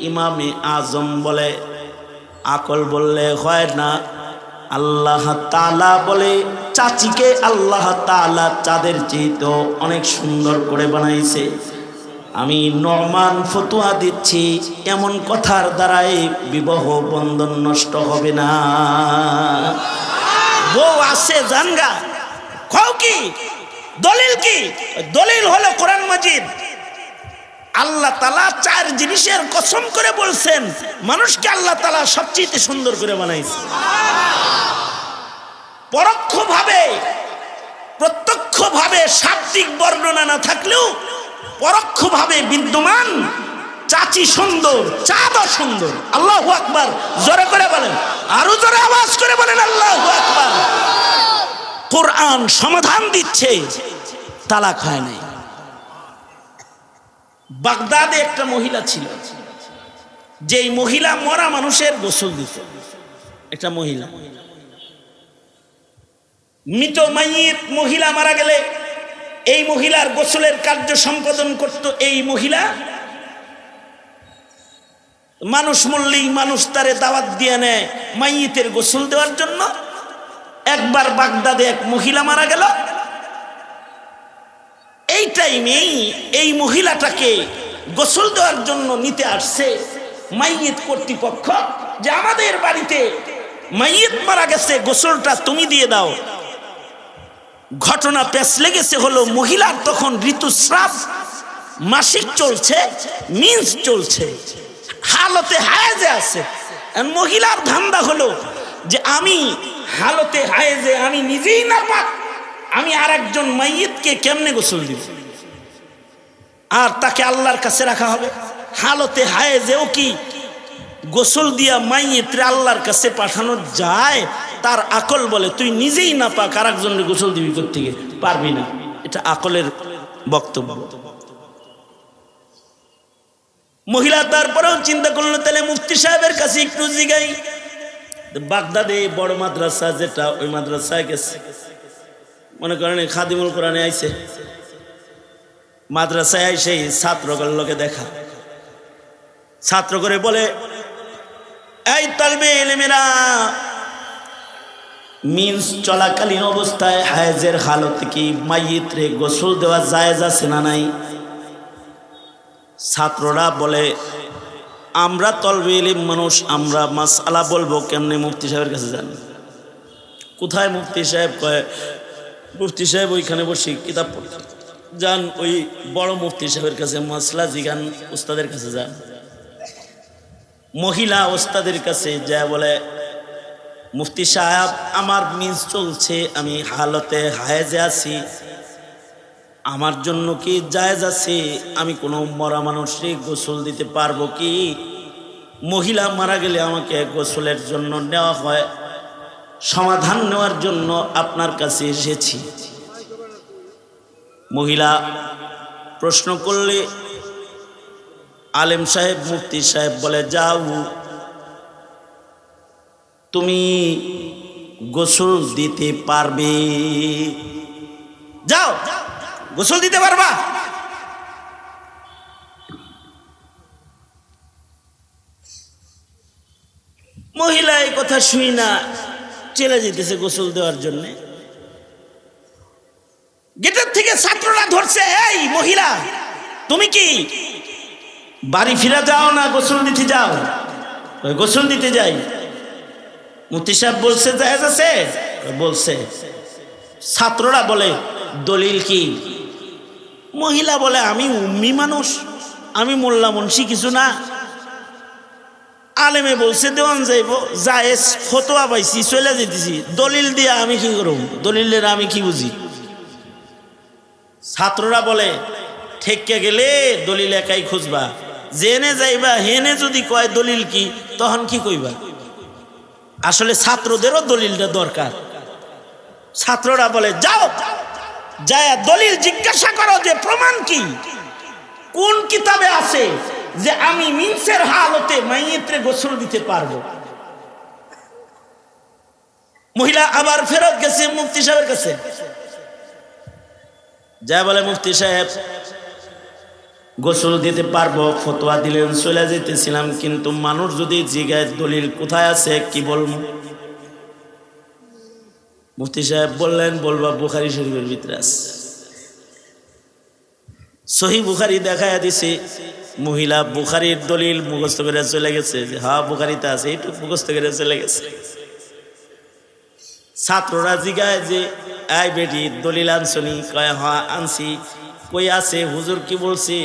ইমামে আজম বলে, আকল বললে হয় না, আল্লাহ তাআলা বলে চাচিকে আল্লাহ তাআলা চাঁদের চেয়েও অনেক সুন্দর করে বানাইছে। আমি নোমান ফতোয়া দিচ্ছি এমন কথার দ্বারাই বিবাহ বন্ধন নষ্ট হবে না। বউ আছে জানগা, কও কি দলিল? কি দলিল হলো কোরআন মাজিদ। আল্লাহ তাআলা 4 জিনিসের কসম করে বলছেন মানুষকে আল্লাহ তাআলা সবচেয়ে সুন্দর করে বানাইছে। পরোক্ষভাবে প্রত্যক্ষভাবে শাব্দিক বর্ণনা না থাকলেও পরোক্ষভাবে বিদ্যমান, চাচি সুন্দর, চাঁদও সুন্দর। আল্লাহু আকবার, জোরে করে বলেন, আরো জোরে আওয়াজ করে বলেন আল্লাহু আকবার। কোরআন সমাধান দিচ্ছে, তালাক হয় নাই। বাগদাদে একটা মহিলা ছিল, যেই মহিলা মরা মানুষের গোসল দিত। একটা মহিলা, মৃত মাইয়িত মহিলা মারা গেলে এই মহিলার গোসলের কার্য সম্পাদন করত এই মহিলা। মানুষ মরলেই মানুষ তারে দাওয়াত দিয়ে নেয় মাইয়িতের গোসল দেওয়ার জন্য। একবার বাগদাদে এক মহিলা মারা গেল। এই টাইমেই এই মহিলাটাকে গোসল দেওয়ার জন্য নিতে আসছে মাইয়িত কর্তৃপক্ষ, যে আমাদের বাড়িতে মাইয়িত মারা গেছে, গোসলটা তুমি দিয়ে দাও। ঘটনা পেছ লেগেছে হলো মহিলার তখন ঋতুস্রাব, মাসিক চলছে, মিন্স চলছে, হালতে হায়েজে আছে। মহিলার ধান্দা হলো যে আমি হালতে হায়েজে, আমি নিজেই না পাক, আমি আর একজন মাইয়িতকে কেমনে গোসল দিব? আর তাকে আল্লাহর কাছে রাখা হবে। হালতে হায়েজেও কি গোসল দিয়া মাইয়িতরে আল্লাহর কাছে পাঠানো যায়? তার আকল বলে তুই নিজেই না পাক, আর একজনের গোসল দিবি কোত্থেকে? পারবি না। এটা আকলের বক্তব্য। মহিলা তারপরেও চিন্তা করলো তাহলে মুফতি সাহেবের কাছে একটু জিগাই। বাগদাদে বড় মাদ্রাসা যেটা, ওই মাদ্রাসায় গেছে। মনে করেন খাদিমুল কোরআনে আইছে, মাদ্রাসায় আইসে ছাত্রগণ লোকে দেখা, ছাত্র করে বলে, এই তালবে ইলমেরা, মিন্স চলাকালীন অবস্থায় হায়েজের হালত কি মাইয়িতরে গোসল দেওয়া জায়েজ আছে না নাই? ছাত্ররা বলে, আমরা তলবে ইলম মানুষ, আমরা মাসআলা বলবো কেমনে? মুফতি সাহেবের কাছে যান। কোথায় মুফতি সাহেব? কয় মুফতি সাহেব ওইখানে বসে কিতাব পড়তে যান, ওই বড় মুফতি সাহেবের কাছে মাসলা জিগান, উস্তাদের কাছে যান। মহিলা ওস্তাদের কাছে যায় বলে, মুফতি সাহেব আমার মিন্স চলছে, আমি হালতে হায়েজে আছি, আমার জন্য কি জায়েজ আছে? আমি কোনো মরা মানুষকে গোসল দিতে পারবো কি? মহিলা মারা গেলে আমাকে গোসলের জন্য নেওয়া হয়, সমাধান নেওয়ার জন্য আপনার কাছে এসেছি। মহিলা প্রশ্ন করলে আলেম সাহেব, মুফতি সাহেব বলে, যাও তুমি গোসল দিতে পারবে, যাও গোসল দিতে পারবা। মহিলা এই কথা শুই না চলে যেতেছে গোসল দেওয়ার জন্য। গেটের থেকে ছাত্ররা ধরছে, এই মহিলা তুমি কি বাড়ি ফিরে যাও না গোসল দিতে যাও? গোসল দিতে যাই। মুফতি সাহেব বলছে জায়েজ আছে? বলছে। ছাত্ররা বলে, দলিল কি? মহিলা বলে, আমি উম্মি মানুষ, আমি মোল্লা মুন্সি কিছু না, আলেমে বলছে দেওয়ান যাইব, জায়েজ ফতোয়া পাইছি, চলে যেতেছি, দলিল দিয়ে আমি কি করব? দলিলের আমি কি বুঝি? ছাত্ররা বলে ঠেকে গেলে দলিল একাই খুঁজবা, জেনে যাইবা হেনে যদি কয় দলিল কি তখন কি কইবা? আসলে ছাত্রদেরও দলিলটা দরকার। ছাত্ররা বলে যাও যায় দলিল জিজ্ঞাসা করো যে প্রমাণ কি, কোন কিতাবে আছে যে আমি মিনসের হালতে মাইয়েতরে গোসল দিতে পারবো। মহিলা আবার ফেরত গেছে মুফতি সাহেবের কাছে, যা বলে মুফতি সাহেব গোসল দিতে পারবো, ফতোয়া দিলেন, চলে যেতেছিলাম, কিন্তু মানুষ যদি জিজ্ঞাসা দলিল কোথায় আছে কি বলবো? মুফতি সাহেব বললেন বলবা বুখারী শরীফের ভিতরে আছে। সহি বুখারী দেখায় দিছে, মহিলা বুখারীর দলিল মুখস্থ করে চলে গেছে যে হ্যাঁ বুখারীতে আছে, এইটুকু মুখস্থ করে চলে গেছে। ছাত্ররা জিগায় যে আই বেটি দলিল আনছনি? কয় হ্যাঁ আনছি। কই আছে? হুজুর কি বলছি?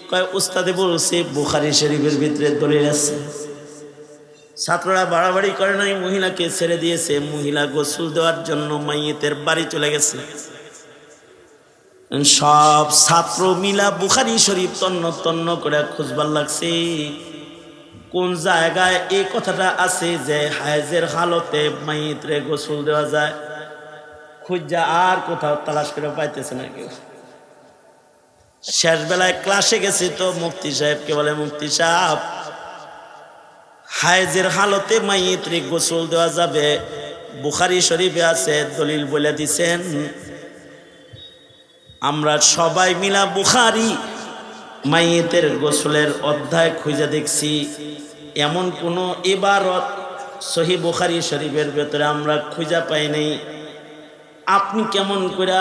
কয় উস্তাদে বলছে বুখারী শরীফের ভিতরে দলিল আছে। ছাত্ররা বাড়াবাড়ি করে নাই, মহিলাকে ছেড়ে দিয়েছে। মহিলা গোসল দেওয়ার জন্য মাইয়েতের বাড়ি চলে গেছে। সব ছাত্র মিলা বুখারী শরীফ তন্ন তন্ন করে খুঁজবার লাগছে কোন জায়গায় এই কথাটা আছে যে হায়েজের হালতে মাইয়েতরে গোসল দেওয়া যায়। খুঁজা আর কোথাও তালাশ করে পাইতেছে না কেউ। শেষ বেলায় ক্লাসে গেছি তো মুফতি সাহেবকে বলে, মুফতি সাহেব হায়েজের হালতে মাইয়েতরে গোসল দেওয়া যাবে, বুখারী শরীফে আছে, দলিল বলে দিছেন। আমরা সবাই মিলা বুখারী মাইয়েতের গোসলের অধ্যায় খুঁজে দেখছি, এমন কোনো ইবারত সহি বুখারী শরীফের ভেতরে আমরা খুঁজে পাই নাই। আপনি কেমন করে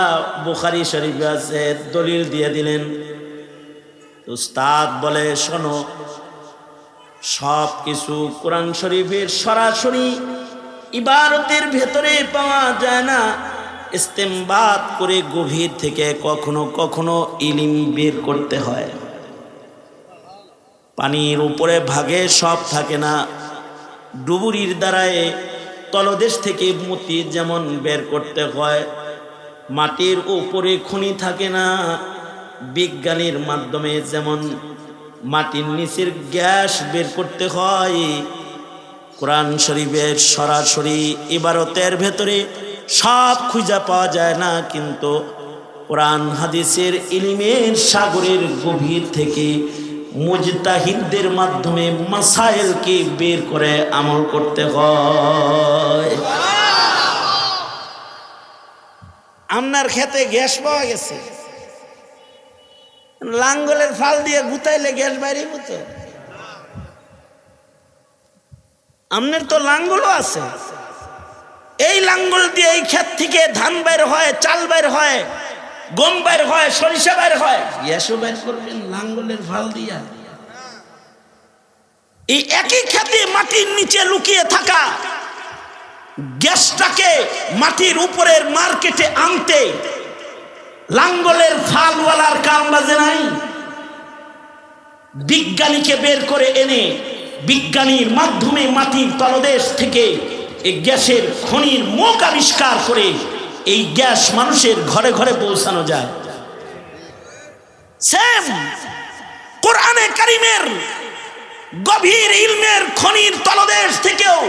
বুখারী শরীফে আছে দলিল দিয়ে দিলেন? উস্তাদ বলে শোনো, সব কিছু কোরআন শরীফের সরাসরি ইবারতের ভেতরে পাওয়া যায় না, ইস্তেমবাত করে গভীর থেকে কখনো কখনো ইলম বের করতে হয়। পানির উপরে ভাগে সব থাকে না, ডুবুরির দ্বারায় তলদেশ থেকে মতি যেমন বের করতে হয়, মাটির উপরে খনি থাকে না, বিজ্ঞানীর মাধ্যমে যেমন মাটির নিচের গ্যাস বের করতে হয়, কোরআন শরীফের সরাসরি ইবারতের ভেতরে সব খুঁজে পাওয়া যায় না। কিন্তু কোরআন হাদিসের ইলমের সাগরের গভীর থেকে মুজতাহিদদের মাধ্যমে মাসাইলকে বের করে আমল করতে হয়। আপনার খেতে গ্যাস পাওয়া গেছে, লাঙ্গলের ফাল দিয়ে গুতাইলে গ্যাস বাইরে হতো। আপনার তো লাঙ্গলও আছে, এই লাঙ্গল দিয়ে এই ক্ষেত থেকে ধান বের হয়, চাল বের হয়, গম বের হয়, সরিষা বের হয়, গ্যাসও বের করবেন লাঙ্গলের ফাল দিয়া। এই একই ক্ষেতে মাটির নিচে লুকিয়ে থাকা গ্যাসটাকে মাটির উপরের মার্কেটে আনতে লাঙ্গলের ফালওয়ালার কাম বাজে নাই। বিজ্ঞানীকে বের করে এনে বিজ্ঞানীর মাধ্যমে মাটির তলদেশ থেকে এই গ্যাসের খনির মুখ আবিষ্কার করে এই গ্যাস মানুষের ঘরে ঘরে পৌঁছানো যায়। সেম কোরআনে কারীমের গভীর ইলমের খনির তলদেশ থেকেও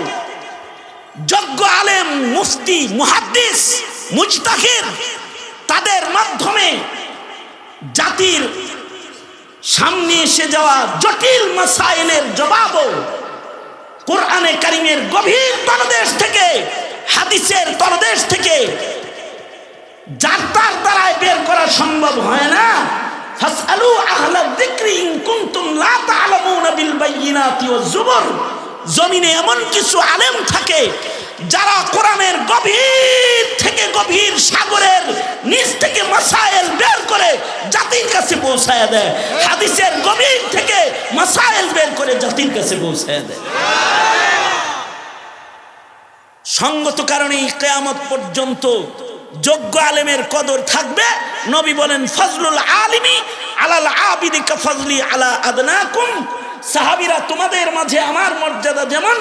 যোগ্য আলেম, মুফতি, মুহাদ্দিস, মুজতাহিদ তাদের মাধ্যমে জাতির সামনে এসে যাওয়া জটিল মাসাইলের জবাবও কোরআনে কারীমের গভীর তলদেশ থেকে, হাদিসের তলদেশ থেকে যার তার দ্বারাই বের করা সম্ভব হয় না। ফাসআলু আহলা যিকরি ইন কুনতুম লা তা'লামুনা বিল বাইয়িনাতি ওয়াজ জুবুর। জমিনে এমন কিছু আলেম থাকে যারা কোরআনের গভীর থেকে গভীর সাগরের নিচ থেকে মাসাইল বের করে জাতির কাছে পৌঁছায় দেয়, হাদিসের গভীর থেকে মাসাইল বের করে জাতির কাছে পৌঁছায় দেয়। সঙ্গত কারণে কিয়ামত পর্যন্ত যোগ্য আলেমের কদর থাকবে। নবী বলেন ফজলুল আলিমি আলাল আবিদি কা ফজলি আলা আদনাকুম। সাহাবীরা তোমাদের মাঝে আমার মর্যাদা যেমন,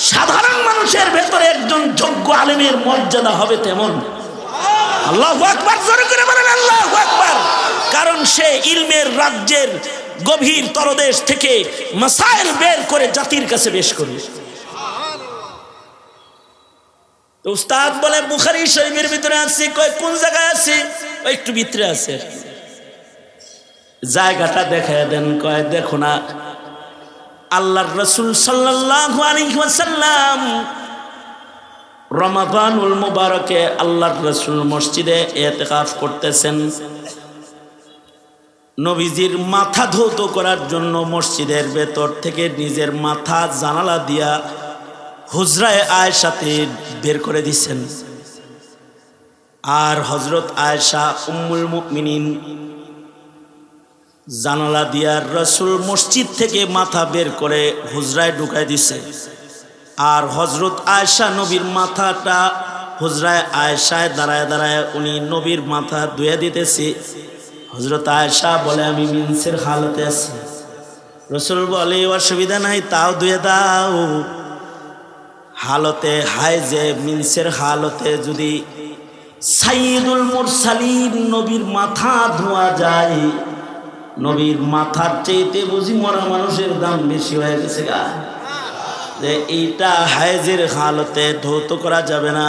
সাধারণ মানুষের ভেতরে একজন যোগ্য আলেমের মর্যাদা হবে তেমন। আল্লাহু আকবার, জোরে করে বলেন আল্লাহু আকবার। কারণ সে ইলমের রাজ্যের গভীর তলদেশ থেকে মাসাইল বের করে জাতির কাছে পেশ করবে। তো উস্তাদ বলে বুখারী শরীফের ভিতরে আছে, কয় কোন জায়গায় আছে? একটু ভিতরে আছে, জায়গাটা দেখায় দেন। কয় দেখো না, আল্লাহর রাসূল সাল্লাল্লাহু আলাইহি ওয়াসাল্লাম রমাদানুল মুবারকে আল্লাহর রাসূল মসজিদে ইতিকাফ করতেছেন। নবীজির মাথা ধৌত করার জন্য মসজিদের ভেতর থেকে নিজের মাথা জানালা দিয়া হুজরায়ে আয়েশাতে বের করে দিছেন। আর হযরত আয়েশা উম্মুল মুমিনিন জানালা দিয়া রাসূল মসজিদ থেকে মাথা বের করে হুজরায় ঢুকায় দিছে। আর হযরত আয়েশা নবীর মাথাটা হুজরায় আয়েশায় দাঁড়ায় দাঁড়ায় উনি নবীর মাথা ধুয়ে দিতেছে। হযরত আয়েশা বলে আমি মিনসের হালতে আছি। রাসূল বলে অসুবিধা নাই, তাও ধুয়ে দাও। হালতে হায়জে মিনসের হালতে যদি সাইয়্যিদুল মুরসালিন নবীর মাথা ধোয়া যায়, নবীর মাথার চাইতে বুঝি মরা মানুষের দাম বেশি হয়ে গেছে গা, যে এইটা হায়জের হালতে ধৌত করা যাবে না।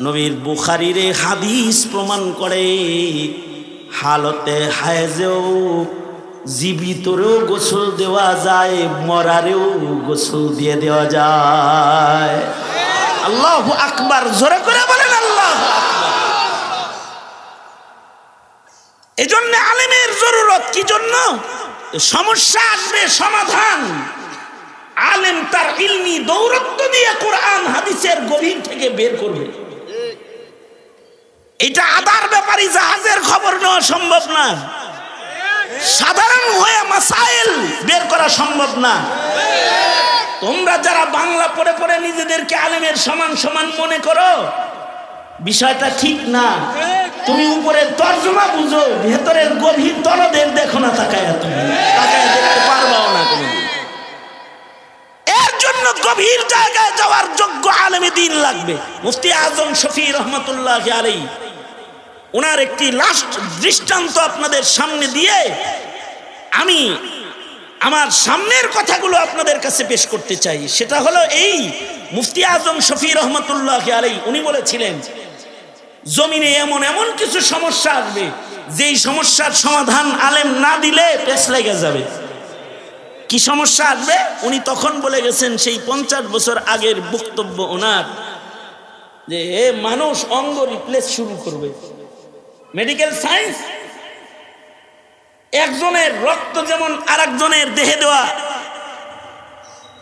নবীর বুখারীর হাদিস প্রমাণ করে হালতে হায়জেও জীবিতরেও গোসল দেওয়া যায়, মরারেও গোসল দিয়ে দেওয়া যায়। আল্লাহু আকবার, জোরে করে বলেন আল্লাহু আকবার। এজন্য আলেমের জরুরত কি জন্য? সমস্যা আসবে, সমাধান আলেম তার ইলমি দৌরত্ব দিয়ে কোরআন হাদিসের গভীর থেকে বের করবে। এটা আদার ব্যাপারী জাহাজের খবর নেওয়া সম্ভব না, সাধারণ হয়ে মাসাইল বের করা সম্ভব না। তোমরা যারা বাংলা পড়ে পড়ে নিজেদেরকে আলেমের সমান সমান মনে করো, বিষয়টা ঠিক না। তুমি উপরের তর্জমা বুঝো, ভেতরের গভীর তলদের দেখো না, তাকায় তুমি তাকায় দেখতে পারবাও না কোনোদিন। এর জন্য গভীর জায়গায় যাওয়ার যোগ্য আলেমে দ্বীন লাগবে। মুফতি আজম শফি রহমাতুল্লাহ আলাইহি ওনার একটি লাস্ট দৃষ্টান্ত আপনাদের সামনে দিয়ে আমি আমার সামনের কথাগুলো আপনাদের কাছে পেশ করতে চাই। সেটা হলো এই, মুফতি আজম শফি রহমাতুল্লাহ আলাইহি উনি বলেছিলেন জমিনে এমন এমন কিছু সমস্যা আসবে যেই সমস্যার সমাধান আলেম না দিলে পেছ লেগে যাবে। কি সমস্যা আসবে উনি তখন বলে গেছেন, সেই 50 বছর আগের বক্তব্য ওনার, যে মানুষ অঙ্গ রিপ্লেস শুরু করবে। মেডিকেল সায়েন্স একজনের রক্ত যেমন আরেকজনের দেহে দেওয়া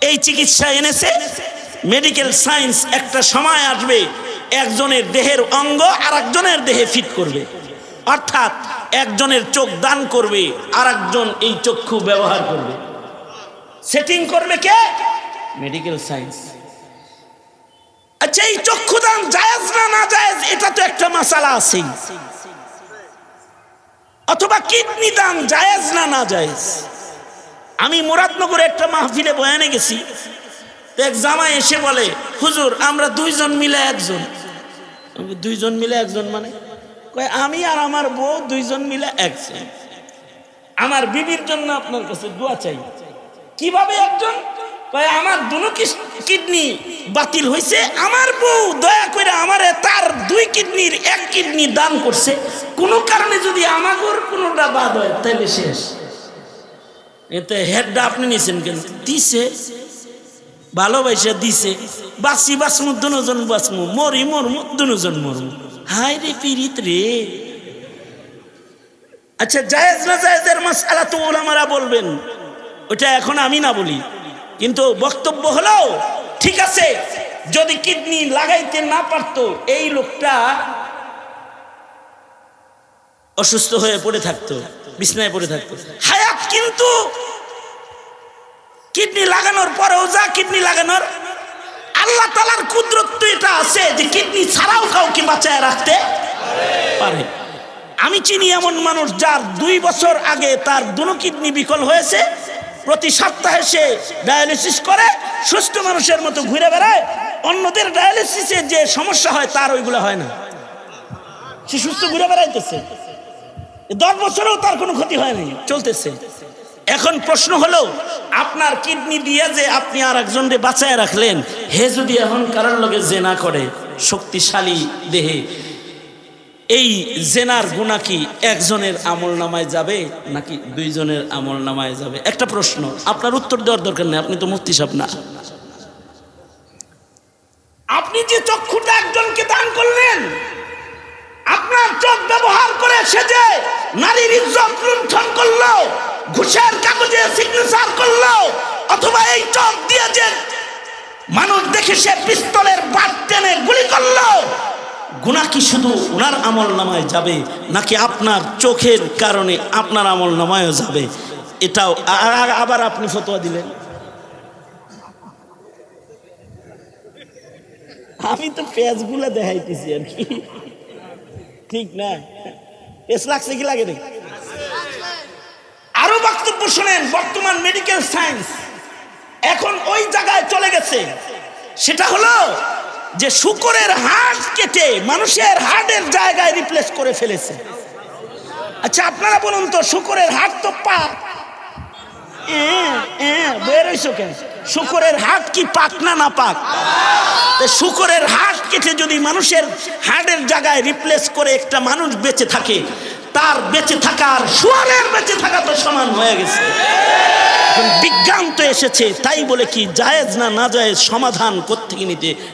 এই চিকিৎসা এনেছে, মেডিকেল সায়েন্স একটা সময় আসবে একজনের দেহের অঙ্গ আরেকজনের দেহে ফিট করবে। অর্থাৎ একজনের চোখ দান করবে, আরেকজন এই চক্ষু ব্যবহার করবে। সেটিং করবে কে? Medical science. আচ্ছা, এই চক্ষু দান জায়েজ না না জায়েজ, এটা তো একটা মাসালা আছে। অথবা কিডনি দান জায়েজ না না জায়েজ। আমি মুরাদনগরে একটা মাহফিলে বয়ানে গেছি, এক জামাই এসে বলে, হুজুর আমরা দুইজন মিলে একজন। দুইজন মিলে একজন মানে? কয় আমি আর আমার বউ দুইজন মিলে একজন। আমার বিবির জন্য আপনার কাছে দোয়া চাই। কিভাবে একজন? কয় আমার দুনো কিডনি বাতিল হয়েছে, আমার বউ দয়া করে আমারে তার 2 কিডনির 1 কিডনি দান করছে। কোনো কারণে যদি আমাগর কোনোটা বাদ হয় তাহলে শেষ। এতে হেডটা আপনি নিয়েছেন কেন? দিছে, ভালোবাসা দিছে। বাঁচি বাঁচমু, দুজন বাঁচমু, মরি মরমু, দুজন মরমু। হায় রে পীড়িত রে। আচ্ছা, জায়েজ না জায়েজের মাসআলা তো ওলামারা বলবেন, ওটা এখন আমি না বলি। কিন্তু বক্তব্য হলো, ঠিক আছে, যদি কিডনি লাগাইতে না পারতো, এই লোকটা অসুস্থ হয়ে পড়ে থাকতো, বিছনায় পড়ে থাকতো হায়াত। কিন্তু কিডনি লাগানোর পরেও যা কিডনি লাগানোর, আল্লাহ তাআলার কুদরত তো এটা আছে যে কিডনি ছাড়াও কাউকে বাঁচায় রাখতে পারে। আমি চিনি এমন মানুষ যার 2 বছর আগে তার দুনো কিডনি বিকল হয়েছে, প্রতি সপ্তাহে সে ডায়ালিসিস করে, সুস্থ মানুষের মতো ঘুরে বেড়ায়। অন্যদের ডায়ালিসিসে যে সমস্যা হয় তার ওইগুলো হয় না। সে সুস্থ ঘুরে বেড়াইতেছে, 10 বছরেও তার কোনো ক্ষতি হয়নি, চলতেছে। এখন প্রশ্ন হলো, আপনার কিডনি দিয়ে যে আপনি আর একজনকে বাঁচায় রাখলেন, হে যদি এখন কারোর লগে জেনা করে শক্তিশালী দেহে, এই জেনার গুনাহ কি একজনের আমল নামায় যাবে নাকি 2 জনের আমল নামায় যাবে? একটা প্রশ্ন, আপনার উত্তর দেওয়ার দরকার নেই, আপনি তো মুফতি সাহেব না। আপনি যে চক্ষুটা একজনকে দান করলেন, আপনার চোখ ব্যবহার করে সে যে নারীর ইজ্জত লুণ্ঠন করলো, ঘুষের কাগজে সিগনেচার করলো, অথবা এই চোখ দিয়ে যে মানুষ দেখে সে পিস্তলের বাট টেনে গুলি করলো, গুনাহ কি শুধু ওনার আমল নামায় যাবে নাকি আপনার চোখের কারণে আপনার আমল নামায়ও যাবে? এটাও আবার আপনি ফতোয়া দিলেন। আমি তো পেজগুলো দেখাইতেছি আর কি, ঠিক না? পেজ লাগছে কি লাগে রে? আরো বক্তব্য শুনেন। বর্তমান মেডিকেল সায়েন্স এখন ওই জায়গায় চলে গেছে, সেটা হলো যে শুকরের হাড় কেটে মানুষের হাড়ের জায়গায় রিপ্লেস করে ফেলেছে। আচ্ছা আপনারা বলুন তো, শুকরের হাড় তো পাক, বের হইছো কেন? শুকরের হাড় কি পাক না না পাক? শুকরের হাড় কেটে যদি মানুষের হাড়ের জায়গায় রিপ্লেস করে একটা মানুষ বেঁচে থাকে, তার বেঁচে থাকার শুয়ারের বেঁচে থাকা তো সমান হয়ে গেছে। বিজ্ঞান তো এসেছে, তাই বলে কি জায়েজ না না জায়েজ সমাধান কোত্থেকে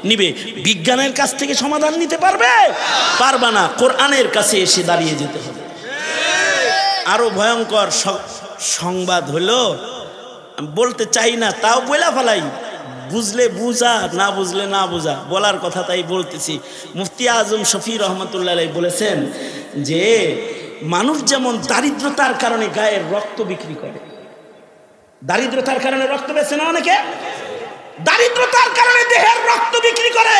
নিবে? বিজ্ঞানের কাছ থেকে সমাধান নিতে পারবে? পারবে না, কোরআনের কাছে এসে দাঁড়িয়ে যেতে হবে। আরো ভয়ঙ্কর সংবাদ হলো, বলতে চাই না তাও বলা ফেলাই, বুঝলে বুঝা, না বুঝলে না বুঝা, বলার কথা তাই বলতেছি। মুফতি আজম শফি রহমতুল্লাহ আলাইহি বলেছেন যে মানুষ যেমন দারিদ্রতার কারণে গায়ের রক্ত বিক্রি করে, দারিদ্রতার কারণে রক্ত বেচে না অনেকে, দারিদ্রতার কারণে দেহের রক্ত বিক্রি করে,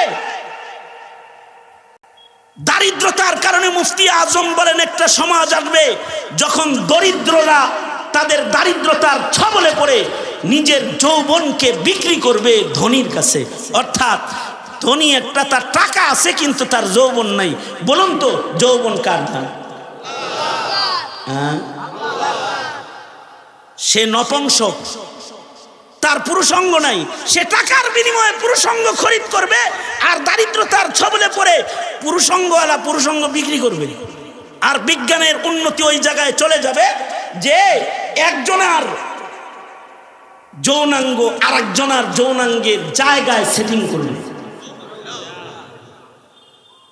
দারিদ্রতার কারণে মুফতি আজম বলেন একটা সমাজ আসবে যখন দরিদ্ররা তাদের দারিদ্রতার ছবলে পড়ে নিজের যৌবনকে বিক্রি করবে ধনীর কাছে। অর্থাৎ ধনী একটা, তার টাকা আছে কিন্তু তার যৌবন নাই। বলুন তো যৌবন কার দান? সে নপুংসক, তার পুরুষাঙ্গ নাই, সে টাকার বিনিময়ে পুরুষাঙ্গ খরিদ করবে, আর দারিদ্রতার ছবলে পড়ে পুরুষাঙ্গওয়ালা পুরুষাঙ্গ বিক্রি করবে। আর বিজ্ঞানের উন্নতি ওই জায়গায় চলে যাবে যে একজনের যৌনাঙ্গ আর একজনের যৌনাঙ্গের জায়গায় সেটিং করবে,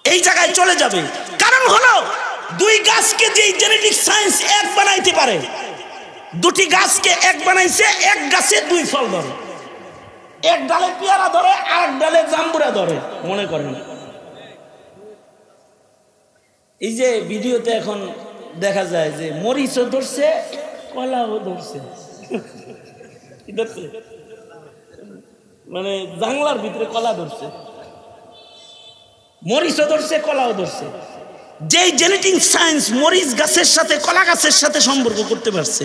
এই জায়গায় চলে যাবে। কারণ হলো 2 গাছকে যেই জেনেটিক সায়েন্স এক বানাইতে পারে, 2টি গাছকে এক বানাইছে, এক গাছে 2 ফল ধরে, এক ডালে পেয়ারা ধরে আর এক ডালে জাম্বুরা ধরে, মনে করেন। এই যে ভিডিওতে এখন দেখা যায় যে মরিচও ধরছে, কলাও ধরছে, মানে জাংলার ভিতরে কলা ধরছে, মরিচও ধরছে, কলাও ধরছে। যেই জেনেটিক সায়েন্স মরিচ গাছের সাথে কলা গাছের সাথে সম্পর্ক করতে পারছে,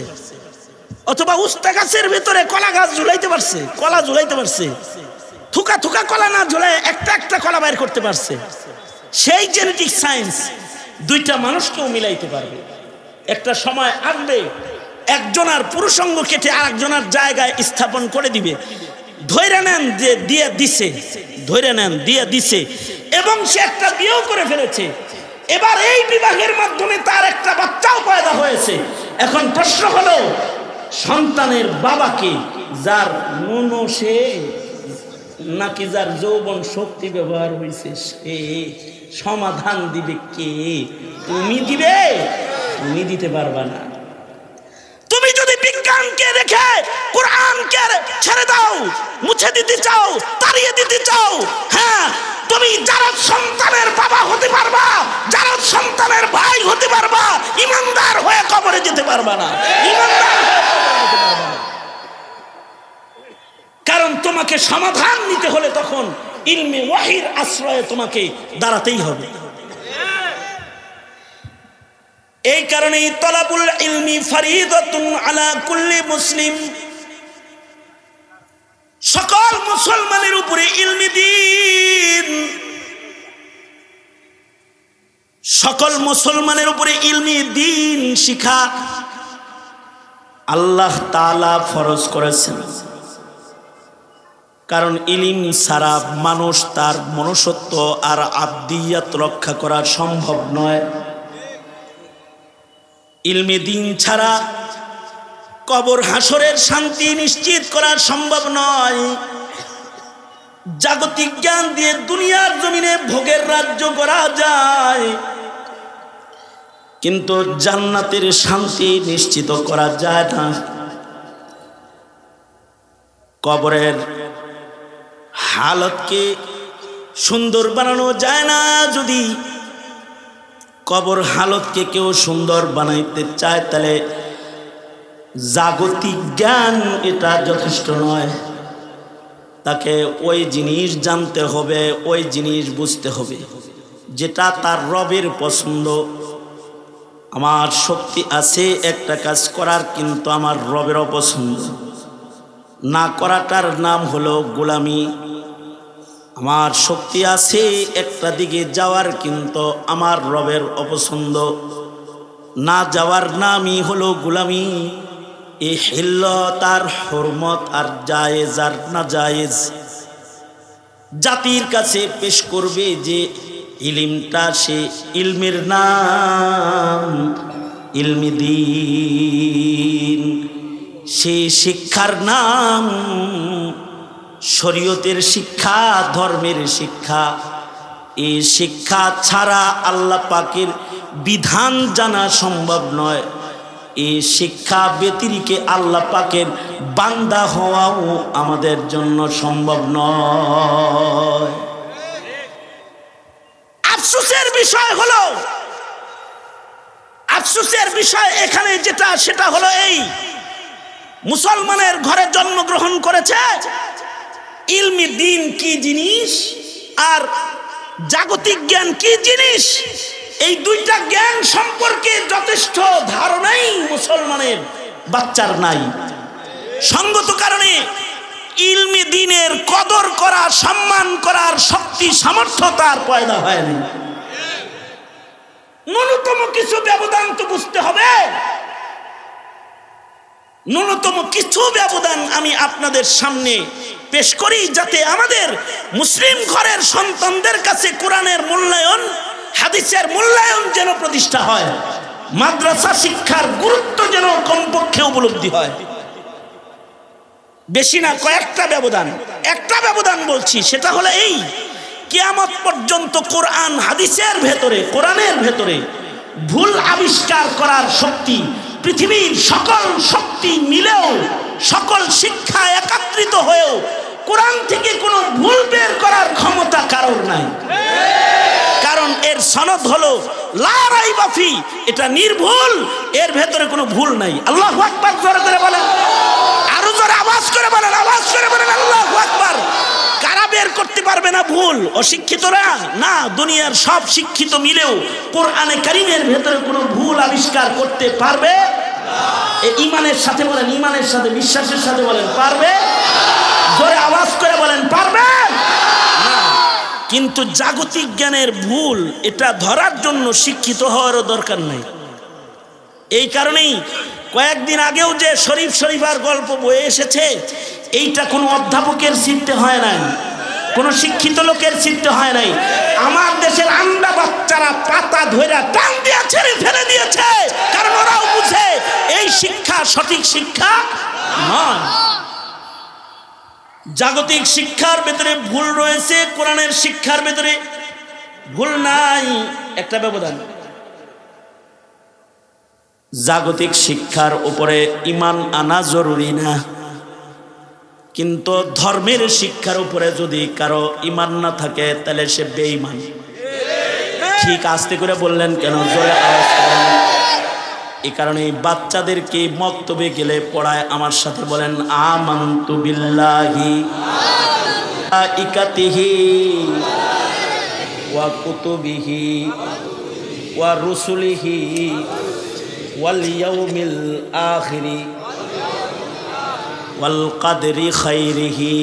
অথবা উস্তা গাছের ভেতরে কলা গাছ ঝুলাইতে পারছে, কলা ঝুলাইতে পারছে, থুকা থুকা কলা না ঝুলাই একটা একটা কলা বাইর করতে পারছে, সেই জেনেটিক সায়েন্স 2টা মানুষকেও মিলাইতে পারবে। একটা সময় আসবে একজনের পুরুষাঙ্গ কেটে আরেকজনের জায়গায় স্থাপন করে দিবে। ধরে নেন যে দিয়ে দিছে, ধরে নেন দিয়ে দিছে, এবং সে একটা বিয়েও করে ফেলেছে। এবার এই বিবাহের মাধ্যমে তার একটা বাচ্চাও পয়দা হয়েছে। এখন প্রশ্ন হলো, সন্তানের বাবাকে যার নুন সে নাকি যার যৌবন শক্তি ব্যবহার হয়েছে সে সমাধান দিবে কে? তুমি দিবে? তুমি দিতে পারবা না। তুমি যদি বিজ্ঞানকে রেখে কোরআনকে ছেড়ে দাও, মুছে দিতে চাও, তাড়িয়ে দিতে চাও, হ্যাঁ তুমি যারা সন্তানের বাবা হতে পারবা, যারা সন্তানের ভাই হতে পারবা, ইমানদার হয়ে কবরে যেতে পারবা না, ইমানদার হয়ে কবরে যেতে পারবা না। কারণ তোমাকে সমাধান নিতে হলে তখন ইলমে ওয়াহির আশ্রয়ে তোমাকে দাঁড়াতেই হবে। এই কারণেই তলাবুল ইলমি ফরিদাতুন আলা কুল্লি মুসলিম, সকল মুসলমানের উপরে ইলমি দ্বীন, সকল মুসলমানের উপরে ইলমি দ্বীন শিখা আল্লাহ তাআলা ফরজ করেছেন। কারণ ইলম ছাড়া মানুষ তার মনুষ্যত্ব আর আবদিয়াত রক্ষা করা সম্ভব নয়। ইলমে দ্বীন ছাড়া কবর হাসরের শান্তি নিশ্চিত করা সম্ভব নয়। জাগতিক জ্ঞান দিয়ে দুনিয়ার জমিনে ভোগের রাজ্য করা যায়, কিন্তু জান্নাতের শান্তি নিশ্চিত করা যায় না। কবরের হালতকে সুন্দর বানানো যায় না। যদি কবর হালতকে কেউ সুন্দর বানাইতে চায় তাহলে জাগতিক জ্ঞান এটা যথেষ্ট নয়। তাকে ওই জিনিস জানতে হবে, ওই জিনিস বুঝতে হবে যেটা তার রবের পছন্দ। আমার শক্তি আছে একটা কাজ করার, কিন্তু আমার রবের অপছন্দ। না করাটার নাম হলো গোলামি। আমার শক্তি আছে একটা দিকে যাওয়ার, কিন্তু আমার রবের অপছন্দ। না যাওয়ার নামই হলো গোলামি। এই হিল্লত আর হুরমত আর জায়েজ আর না জায়েজ জাতির কাছে পেশ করবে যে ইলমটা সে ইলমের নাম ইলমি দ্বীন, সে শিক্ষার নাম শরীয়তের শিক্ষা, ধর্মের শিক্ষা। এই শিক্ষা ছাড়া আল্লাহ পাকের বিধান জানা সম্ভব নয়। এই শিক্ষা ব্যতিরিকে আল্লাহ পাকের বান্দা হওয়াও আমাদের জন্য সম্ভব নয়। আফসোসের বিষয় হলো, আফসোসের বিষয় এখানে যেটা সেটা হলো এই, মুসলমানের ঘরে জন্মগ্রহণ করেছে, ইলমি দ্বীন কি জিনিস আর জাগতিক জ্ঞান কি জিনিস, এই দুইটা জ্ঞান সম্পর্কে যথেষ্ট ধারণাই মুসলমানের বাচ্চার নাই। সঙ্গত কারণে ইলমি দ্বীনের কদর করা, সম্মান করার শক্তি সামর্থ্য তার পয়দা হয়নি। ন্যূনতম কিছু ব্যবধান তো বুঝতে হবে। ন্যূনতম কিছু ব্যবধান আমি আপনাদের সামনে পেশ করি, যাতে আমাদের মুসলিম ঘরের সন্তানদের কাছে কোরআনের মূল্যায়ন, হাদিসের মূল্যায়ন যেন প্রতিষ্ঠা হয়, মাদ্রাসা শিক্ষার গুরুত্ব যেন কমপক্ষে উপলব্ধি হয়। বেশি না, কয়েকটা ব্যবধান। একটা ব্যবধান বলছি, সেটা হলো এই, কিয়ামত পর্যন্ত কোরআন হাদিসের ভেতরে, কোরআনের ভেতরে ভুল আবিষ্কার করার শক্তি পৃথিবীর সকল শক্তি মিলেও, সকল শিক্ষা একত্রিত হয়েও কোরআন থেকে কোনো ভুল বের করার ক্ষমতা কারোর নাই। কারণ এর সনদ হলো লা রাইবা ফি, এটা নির্ভুল, এর ভেতরে কোনো ভুল নাই। আল্লাহু আকবার জোরে করে বলেন, আরো জোরে আওয়াজ করে বলেন, আওয়াজ করে বলেন আল্লাহু আকবার। কারা বের করতে পারবে না ভুল? অশিক্ষিতরা না, দুনিয়ার সব শিক্ষিত মিলেও কোরআনে কারীমের ভেতরে কোনো ভুল আবিষ্কার করতে পারবে? ঈমানের সাথে বলেন, ঈমানের সাথে, বিশ্বাসের সাথে বলেন, পারবে? জোরে আওয়াজ করে বলেন, পারবে না। কিন্তু জাগতিক জ্ঞানের ভুল, এটা ধরার জন্য শিক্ষিত হওয়ারও দরকার নাই। এই কারণেই কয়েকদিন আগেও যে শরীফ শরীফার গল্প বয়ে এসেছে, এইটা কোনো অধ্যাপকের চিত্তে হয় নাই, কোনো শিক্ষিত লোকের চিত্তে হয় নাই। আমার দেশের আন্ডা বাচ্চারা পাতা ধরে টান দিয়ে ছেড়ে ফেলে দিয়েছে, কারণ ওরাও বুঝে এই শিক্ষা সঠিক শিক্ষা নয়। জাগতিক শিক্ষার ভেতরে ভুল রয়েছে, কোরআনের শিক্ষার ভেতরে ভুল নাই। একটা ব্যবধান, জাগতিক শিক্ষার উপরে ঈমান আনা জরুরি না, কিন্তু ধর্মের শিক্ষার উপরে যদি কারো ঈমান না থাকে তাহলে সে বেঈমান। ঠিক আস্তে করে বললেন কেন? জোরে আওয়াজ করেন। এই কারণে বাচ্চাদেরকে মক্তবে গেলে পড়ায়, আমার সাথে বলেন আমানতু বিল্লাহি ওয়া ইকাতিহি ওয়া কুতুবিহি ওয়া রুসুলিহি ওয়াল ইয়াউমিল আখিরি ওয়াল কদরি খাইরিহি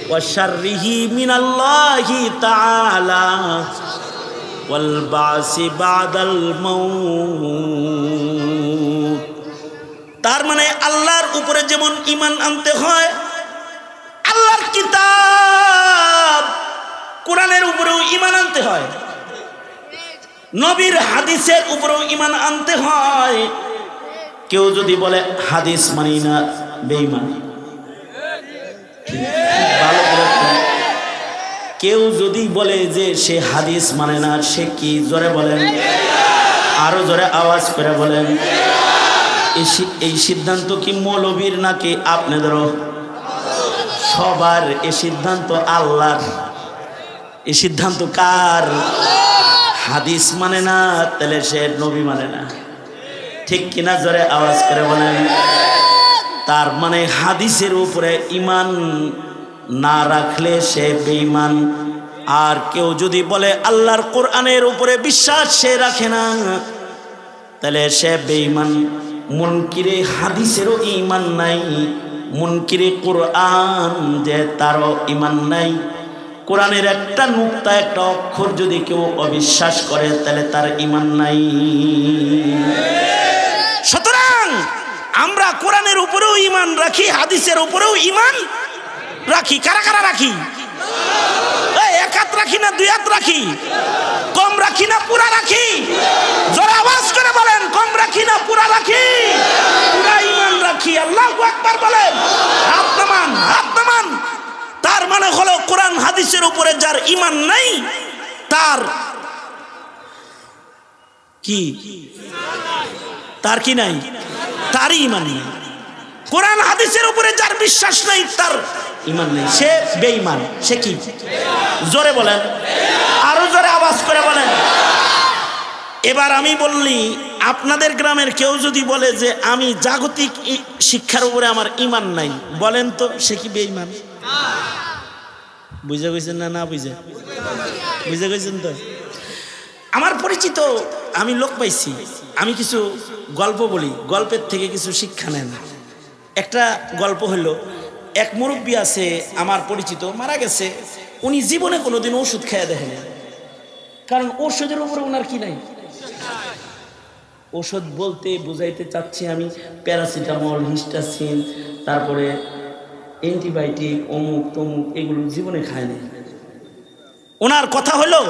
ওয়া শাররিহি মিনাল্লাহি তাআলা ওয়াল বাসি বাদাল মাউত। তার মানে আল্লাহর উপরে যেমন ঈমান আনতে হয়, আল্লাহর কিতাব কোরআনের উপরেও ঈমান আনতে হয়, নবীর হাদিসের উপরেও ঈমান আনতে হয়। কেউ যদি বলে হাদিস মানি না, বেঈমান। ভালো করে কেউ যদি বলে যে সে হাদিস মানে না, সে কি? জোরে বলেন, আরো জোরে আওয়াজ করে বলেন। এই সিদ্ধান্ত কি মৌলবীর নাকি আপনাদেরও? সবার। এই সিদ্ধান্ত আল্লাহর। এই সিদ্ধান্ত কার? হাদিস মানে না, তাহলে সে নবী মানে না। ঠিক কিনা? জোরে আওয়াজ করে বলেন। তার মানে হাদিসের উপরে ঈমান না রাখলে সে বেঈমান। আর কেউ যদি বলে আল্লাহর কোরআনের উপরে বিশ্বাস সে রাখে না, তাহলে সে বেঈমান। মুনকিরে হাদিসেরও ঈমান নাই, মুনকিরে কোরআন যে তারও ঈমান নাই। কোরআনের একটা নুক্তা, একটা অক্ষর যদি কেউ অবিশ্বাস করে, তাহলে তার ঈমান নাই। সুতরাং আমরা কোরআনের উপরেও ঈমান রাখি, হাদিসের উপরেও ঈমান রাখি। কারা কারা রাখি? এক হাত রাখি না দুই হাত রাখি? কম রাখি না পুরা রাখি? জোরে আওয়াজ করে বলেন, কম রাখি না পুরা রাখি? পুরা ঈমান রাখি। আল্লাহু আকবার বলেন। হাত নামান, হাত নামান। তার মানে হলো কোরআন হাদিসের উপরে যার ঈমান নাই, তার কি? তার কি নাই? তারই ঈমান নেই। কোরআন হাদিসের উপরে যার বিশ্বাস নাই, তার ঈমান নেই, সে বেঈমান। সে কি? জোরে বলেন, আরো জোরে আওয়াজ করে বলেন। এবার আমি বললি, আপনাদের গ্রামের কেউ যদি বলে যে আমি জাগতিক শিক্ষার উপরে আমার ঈমান নাই, বলেন তো সে কি বেঈমান? বুঝে গেছেন না? না বুঝে? বুঝে গেছেন তো? আমার পরিচিত আমি লোক পাইছি, আমি কিছু গল্প বলি, গল্পের থেকে কিছু শিক্ষা নেন। একটা গল্প হলো, এক মুরব্বী আছে আমার পরিচিত, মারা গেছে। উনি জীবনে কোনোদিন ওষুধ খেয়ে দেখেন, কারণ ওষুধের উপরে ওনার কি নাই। ওষুধ বলতে বুঝাইতে চাচ্ছি আমি প্যারাসিটামল, হিস্টাসিন, তারপরে অ্যান্টিবায়োটিক, অমুক তমুক, এগুলো জীবনে খায় না। ওনার কথা হলো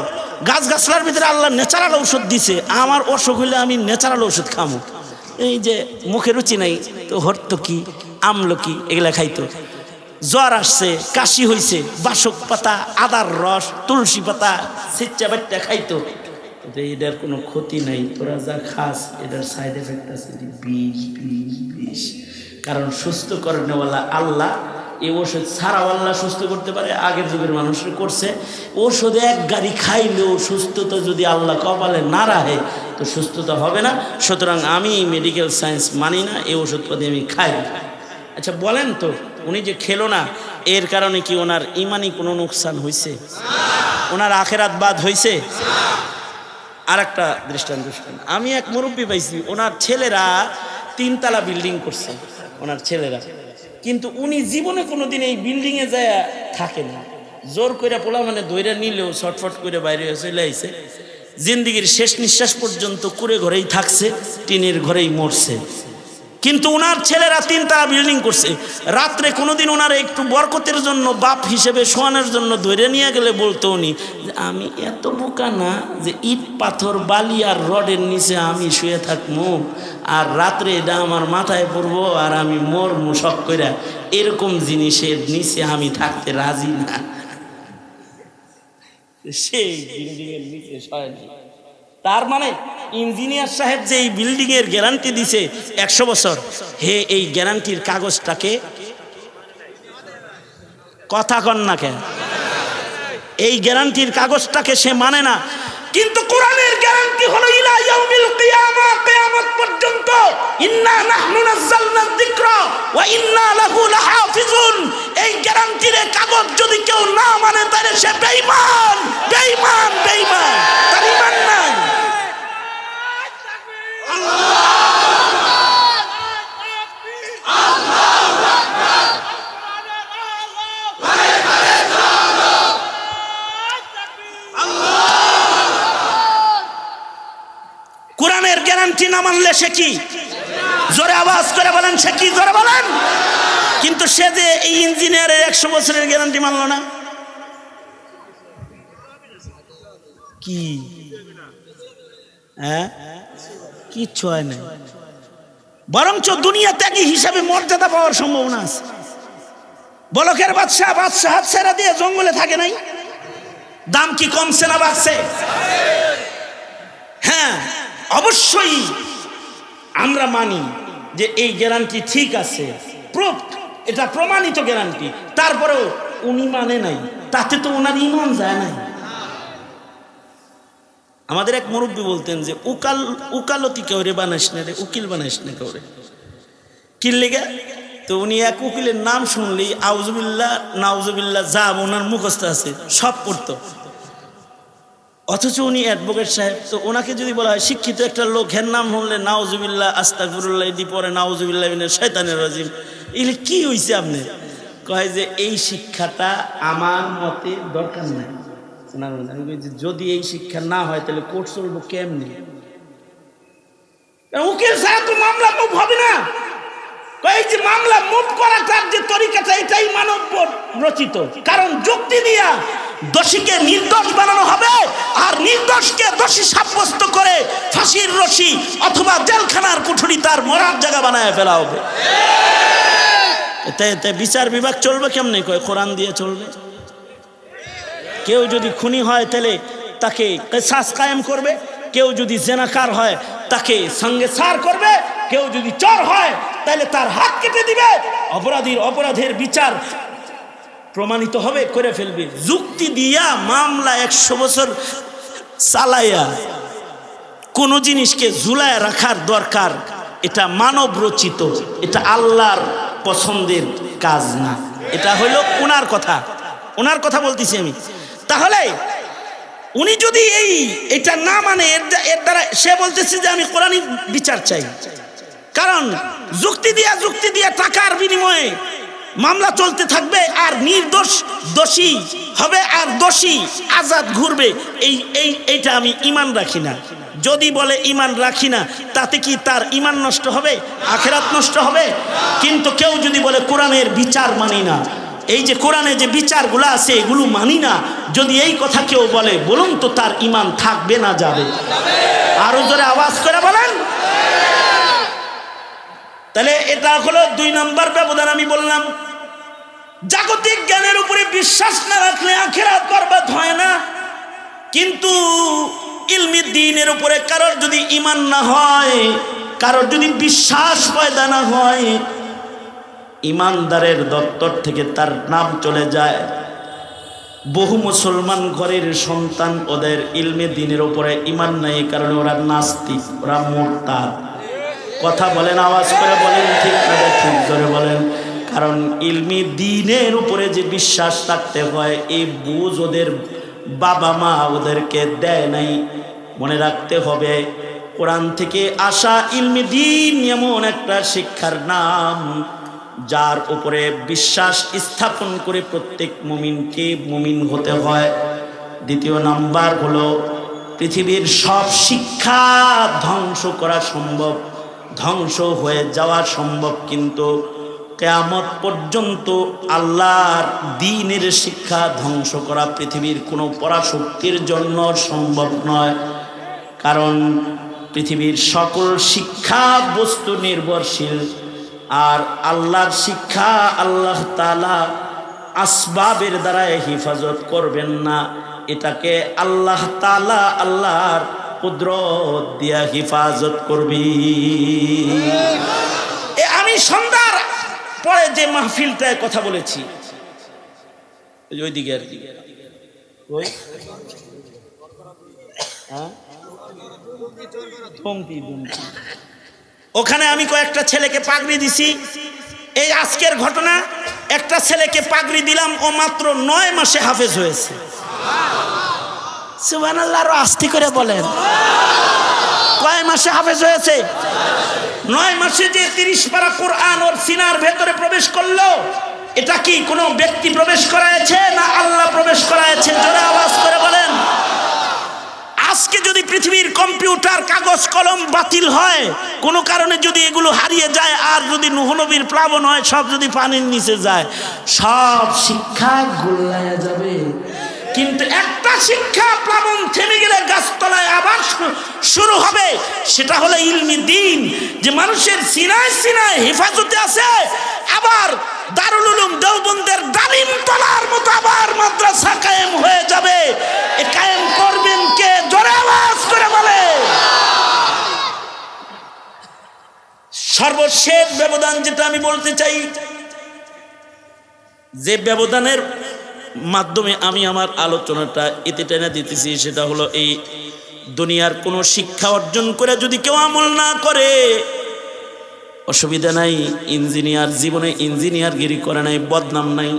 গাছগাছলার ভিতরে আল্লাহ ন্যাচারাল ঔষধ দিছে, আমার অসুখ হইলে আমি ন্যাচারাল ওষুধ খামো। এই যে মুখে রুচি নাই তো হর্তকি, আমলকি এগুলা খাইতো। জ্বর আসছে, কাশি হইছে, বাসক পাতা, আদার রস, তুলসী পাতা ছিচ্চা বাট্টা খাইতো। এটার কোনো ক্ষতি নাই, তোরা যা খাস এটার সাইড এফেক্ট আছে বিষ বিষ বিষ। কারণ সুস্থ করেনওয়ালা আল্লাহ, এই ওষুধ ছাড়াও আল্লাহ সুস্থ করতে পারে। আগের যুগের মানুষরা করছে। ওষুধ এক গাড়ি খাইলেও সুস্থতা যদি আল্লাহ কপালে না রাখে তো সুস্থতা হবে না। সুতরাং আমি মেডিকেল সায়েন্স মানি না, এই ওষুধপাতি আমি খাই। আচ্ছা বলেন তো, উনি যে খেলো না, এর কারণে কি ওনার ইমানি কোনো নোকসান হয়েছে? ওনার আখেরাত বাদ হয়েছে? আর একটা দৃষ্টান্ত, আমি এক মুরব্বী পাইছি, ওনার ছেলেরা 3 তলা বিল্ডিং করছে, ওনার ছেলেরা। কিন্তু উনি জীবনে কোনোদিন এই বিল্ডিংয়ে যায় থাকে না। জোর করে পোলা মানে দইরা নিলেও ছটফট করে বাইরে চলে আইছে। জিন্দিগির শেষ নিঃশ্বাস পর্যন্ত কুড়ে ঘরেই থাকছে, টিনের ঘরেই মরছে। কিন্তু ওনার ছেলেরা 3 তলা বিল্ডিং করছে। রাত্রে কোনোদিন ওনার একটু বরকতের জন্য, বাপ হিসেবে শোয়ানোর জন্য ধরে নিয়ে গেলে বলতো উনি যে আমি এত বোকা না যে ইট পাথর বালি আর রডের নিচে আমি শুয়ে থাকবো, আর রাত্রে এটা আমার মাথায় পড়বো আর আমি মরমু শখ কইরা, এরকম জিনিসের নিচে আমি থাকতে রাজি না। সেই বিল্ডিংয়ের নিচে শয় না। তার মানে ইঞ্জিনিয়ার সাহেব যে এই বিল্ডিং এর গ্যারান্টি দিছে 100 বছর, হে এই গ্যারান্টির কাগজটাকে কথা কন না কেন? এই গ্যারান্টির কাগজটাকে সে মানে না। কিন্তু কোরআনের গ্যারান্টি হলো ইলা ইয়াউমিল কিয়ামা, কিয়ামত পর্যন্ত, ইন্না নাহনু নাযালনা যিকরা ওয়া ইন্না লাহু লাহাফিজুন। এই গ্যারান্টির কাগজ যদি কেউ না মানে তাহলে সে বেঈমান, বেঈমান, বেঈমান, তার ঈমান নাই। গ্যারান্টি না মানলে সে কি? জোরে আওয়াজ করে বলেন, সে কি? জোরে বলেন। কিন্তু সে যে এই ইঞ্জিনিয়ারের 100 বছরের গ্যারান্টি মানল না, কি হ্যাঁ কিচ্ছু হয় না, বরঞ্চ দুনিয়া ত্যাগী হিসাবে মর্যাদা পাওয়ার সম্ভাবনা আছে। বলকের বাদশাহ হাত ছেড়া দিয়ে জঙ্গলে থাকে নাই, দাম কি কমছে না বাড়ছে? হ্যাঁ, অবশ্যই আমরা মানি যে এই গ্যারান্টি ঠিক আছে, প্রুফ, এটা প্রমাণিত গ্যারান্টি। তারপরেও উনি মানে নাই, তাতে তো ওনার ঈমান যায় নাই। আমাদের এক মুরব্বী বলতেন যে উকালতি কেউরে বানাইস না রে, উকিল বানাইস না কেউরে। কি লেগে? তো উনি এক উকিলের নাম শুনলেই আউজুবিল্লাহ নাউজুবিল্লাহ যা ওনার মুখস্থ আছে সব পড়তো। অথচ উনি অ্যাডভোকেট সাহেব। তো ওনাকে যদি বলা হয় শিক্ষিত একটা লোক, এর নাম শুনলে নাউজুবিল্লাহ আস্তাগফিরুল্লাহ দি পরে নাউজুবিল্লাহ মিনাশ শাইতানির রাজিম, এগুলো কি হয়েছে? আপনি কয় যে এই শিক্ষাটা আমার মতে দরকার নাই। আমি বলছি যদি এই শিক্ষা না হয় তাহলে কোর্ট চলবো কেমনি? উকিল সাহেব তো মামলা মুভ হবে না। এই যে মামলা মুভ করাটার যে তরিকাটা, এটাই মানব রচিত। কারণ যুক্তি দিয়া দোষীকে নির্দোষ বানানো হবে, আর নির্দোষকে দোষী সাব্যস্ত করে ফাঁসির রশি অথবা জেলখানার কুঠুরি তার মরার জায়গা বানায় ফেলা হবে। এতে বিচার বিভাগ চলবে কেমনে? কয় কোরআন দিয়ে চলবে। কেউ যদি খুনি হয় তাহলে তাকে কিসাস কায়েম করবে, কেউ যদি জেনাকার হয় তাকে সঙ্গে সার করবে, কেউ যদি চোর হয় তাহলে তার হাত কেটে দিবে। অপরাধের বিচার প্রমাণিত হবে, করে ফেলবে। যুক্তি দিয়া মামলা 100 বছর চালাইয়া কোন জিনিসকে ঝুলায় রাখার দরকার, এটা মানব রচিত, এটা আল্লাহর পছন্দের কাজ না। এটা হলো ওনার কথা বলতেছি আমি। তাহলে উনি যদি এটা না মানে, এর দ্বারা সে বলতেছে যে আমি কোরআনিক বিচার চাই। কারণ যুক্তি দিয়া টাকার বিনিময়ে মামলা চলতে থাকবে, আর নির্দোষ দোষী হবে, আর দোষী আজাদ ঘুরবে। এইটা আমি ঈমান রাখি না। যদি বলে ঈমান রাখি না, তাতে কি তার ঈমান নষ্ট হবে? আখিরাত নষ্ট হবে? কিন্তু কেউ যদি বলে কোরআনের বিচার মানি না, এই যে কোরআনে যে বিচারগুলো আছে এগুলো মানি না, যদি এই কথা কেউ বলে, বলুন তো তার ঈমান থাকবে না যাবে? আরো জোরে আওয়াজ করে বলেন। তাহলে এটা হলো 2 নম্বর ব্যবধান। আমি বললাম জাগতিক জ্ঞানের উপরে বিশ্বাস না রাখলে আখিরাত বরবাদ হয় না, কিন্তু ইলমি দ্বীনের উপরে কারোর যদি ঈমান না হয়, কারোর যদি বিশ্বাস পয়দা না হয়, ইমানদারের দপ্তর থেকে তার নাম চলে যায়। বহু মুসলমান ঘরের সন্তান, ওদের ইলমে দ্বীনের উপরে ঈমান নাই, এই কারণে ওরা নাস্তিক, ওরা মুরতাদ। কথা বলেন, আওয়াজ করে বলেন, ঠিক না ঠিক? জোরে বলেন। কারণ ইলমি দ্বীনের উপরে যে বিশ্বাস রাখতে হয়, এই বুঝ ওদের বাবা মা ওদেরকে দেয় নাই। মনে রাখতে হবে, কোরআন থেকে আসা ইলমি দ্বীন এমন একটা শিক্ষার নাম, যার উপরে বিশ্বাস স্থাপন করে প্রত্যেক মুমিনকে মুমিন হতে হয়। 2 নাম্বার হলো পৃথিবীর সব শিক্ষা ধ্বংস করা সম্ভব, ধ্বংস হয়ে যাওয়া সম্ভব, কিন্তু কিয়ামত পর্যন্ত আল্লাহর দ্বীনের শিক্ষা ধ্বংস করা পৃথিবীর কোনো পরাশক্তির জন্য সম্ভব নয়। কারণ পৃথিবীর সকল শিক্ষা বস্তু নির্ভরশীল, আর আল্লাহর শিক্ষা আল্লাহ তাআলা আসবাবের দ্বারা হেফাজত করবেন না, এটাকে আল্লাহ তাআলা আল্লাহর কুদরত দিয়া হেফাজত করবি। আমি সন্ধ্যার পরে যে মাহফিলটায় কথা বলেছি, ওইদিকে আর কি, ওখানে আমি কয়েকটা ছেলেকে পাগড়ি দিছি। এই আজকের ঘটনা, একটা ছেলেকে পাগড়ি দিলাম, ও মাত্র 9 মাসে হাফেজ হয়েছে। সুবহানাল্লাহ, আরো আস্তে করে বলেন। কয় মাসে হাফেজ হয়েছে? 9 মাসে যে 30 পারা কোরআন ওর সিনার ভেতরে প্রবেশ করলো, এটা কি কোনো ব্যক্তি প্রবেশ করায়ছে না আল্লাহ প্রবেশ করায়ছে? জোরে আওয়াজ করে বলেন। আজকে যদি পৃথিবীর কম্পিউটার কাগজ কলম বাতিল হয়, কোনো কারণে যদি এগুলো হারিয়ে যায়, আর যদি নূহ নবীর প্লাবন হয়, সব যদি পানির নিচে যায়, সব শিক্ষা গোল্লায় যাবে। কিন্তু একটা শিক্ষা প্লাবন থেমে গেলে গাছতলায় আবার শুরু হবে, সেটা হলো ইলমি দ্বীন, যে মানুষের সিনায় সিনায় হেফাজতে আছে। আবার দারুল উলুম দেওবন্দের ডালিম তলার মতো আবার মাদ্রাসা কায়েম হয়ে যাবে। এ কায়েম করবেন কে? জোরে আওয়াজ করে বলে। সর্বশেষ ব্যবধান যেটা আমি বলতে চাই, যে ব্যবধানের মাধ্যমে আমি আমার আলোচনাটা এতে টেনে দিতেছি, সেটা হলো এই দুনিয়ার কোনো শিক্ষা অর্জন করে যদি কেউ আমল না করে, অসুবিধা নাই। ইঞ্জিনিয়ার জীবনে ইঞ্জিনিয়ারগিরি করে নাই, বদনাম নাই।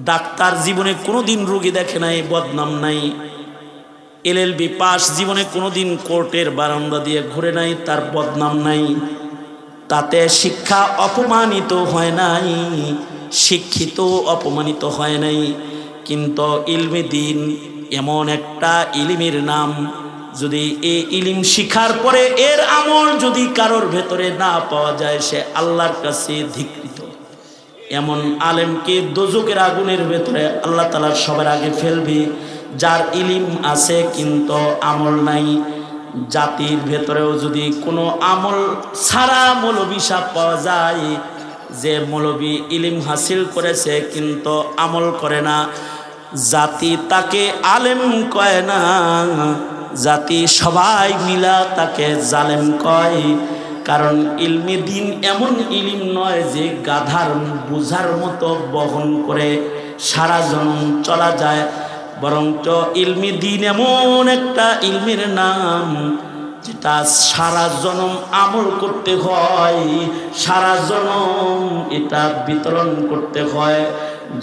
ডাক্তার জীবনে কোনোদিন রোগী দেখে নাই, বদনাম নাই। LLB পাস জীবনে কোনোদিন কোর্টের বারান্দা দিয়ে ঘুরে নাই, তার বদনাম নাই। তাতে শিক্ষা অপমানিত হয় নাই, শিক্ষিত অপমানিত হয় নাই। কিন্তু ইলমে দ্বীন এমন একটা ইলিমের নাম, যদি এই ইলিম শিখার পরে এর আমল যদি কারোর ভেতরে না পাওয়া যায়, সে আল্লাহর কাছে ধিক্কৃত। এমন আলেমকে দোজকের আগুনের ভেতরে আল্লাহ তাআলা সবার আগে ফেলবে, যার ইলিম আছে কিন্তু আমল নাই। জাতির ভেতরেও যদি কোনো আমল ছাড়া মৌলবী সাপ পাওয়া যায়, যে মৌলবী ইলিম হাসিল করেছে কিন্তু আমল করে না, জাতি তাকে আলেম কয় না, জাতি সবাই মিলা তাকে জালেম কয়। কারণ ইলমে দ্বীন এমন ইলিম নয় যে গাধার বোঝার মতো বহন করে সারা জনম চলা যায়, বরঞ্চ ইলমে দ্বীন এমন একটা ইলমের নাম যেটা সারা জনম আমল করতে হয়, সারা জনম এটা বিতরণ করতে হয়,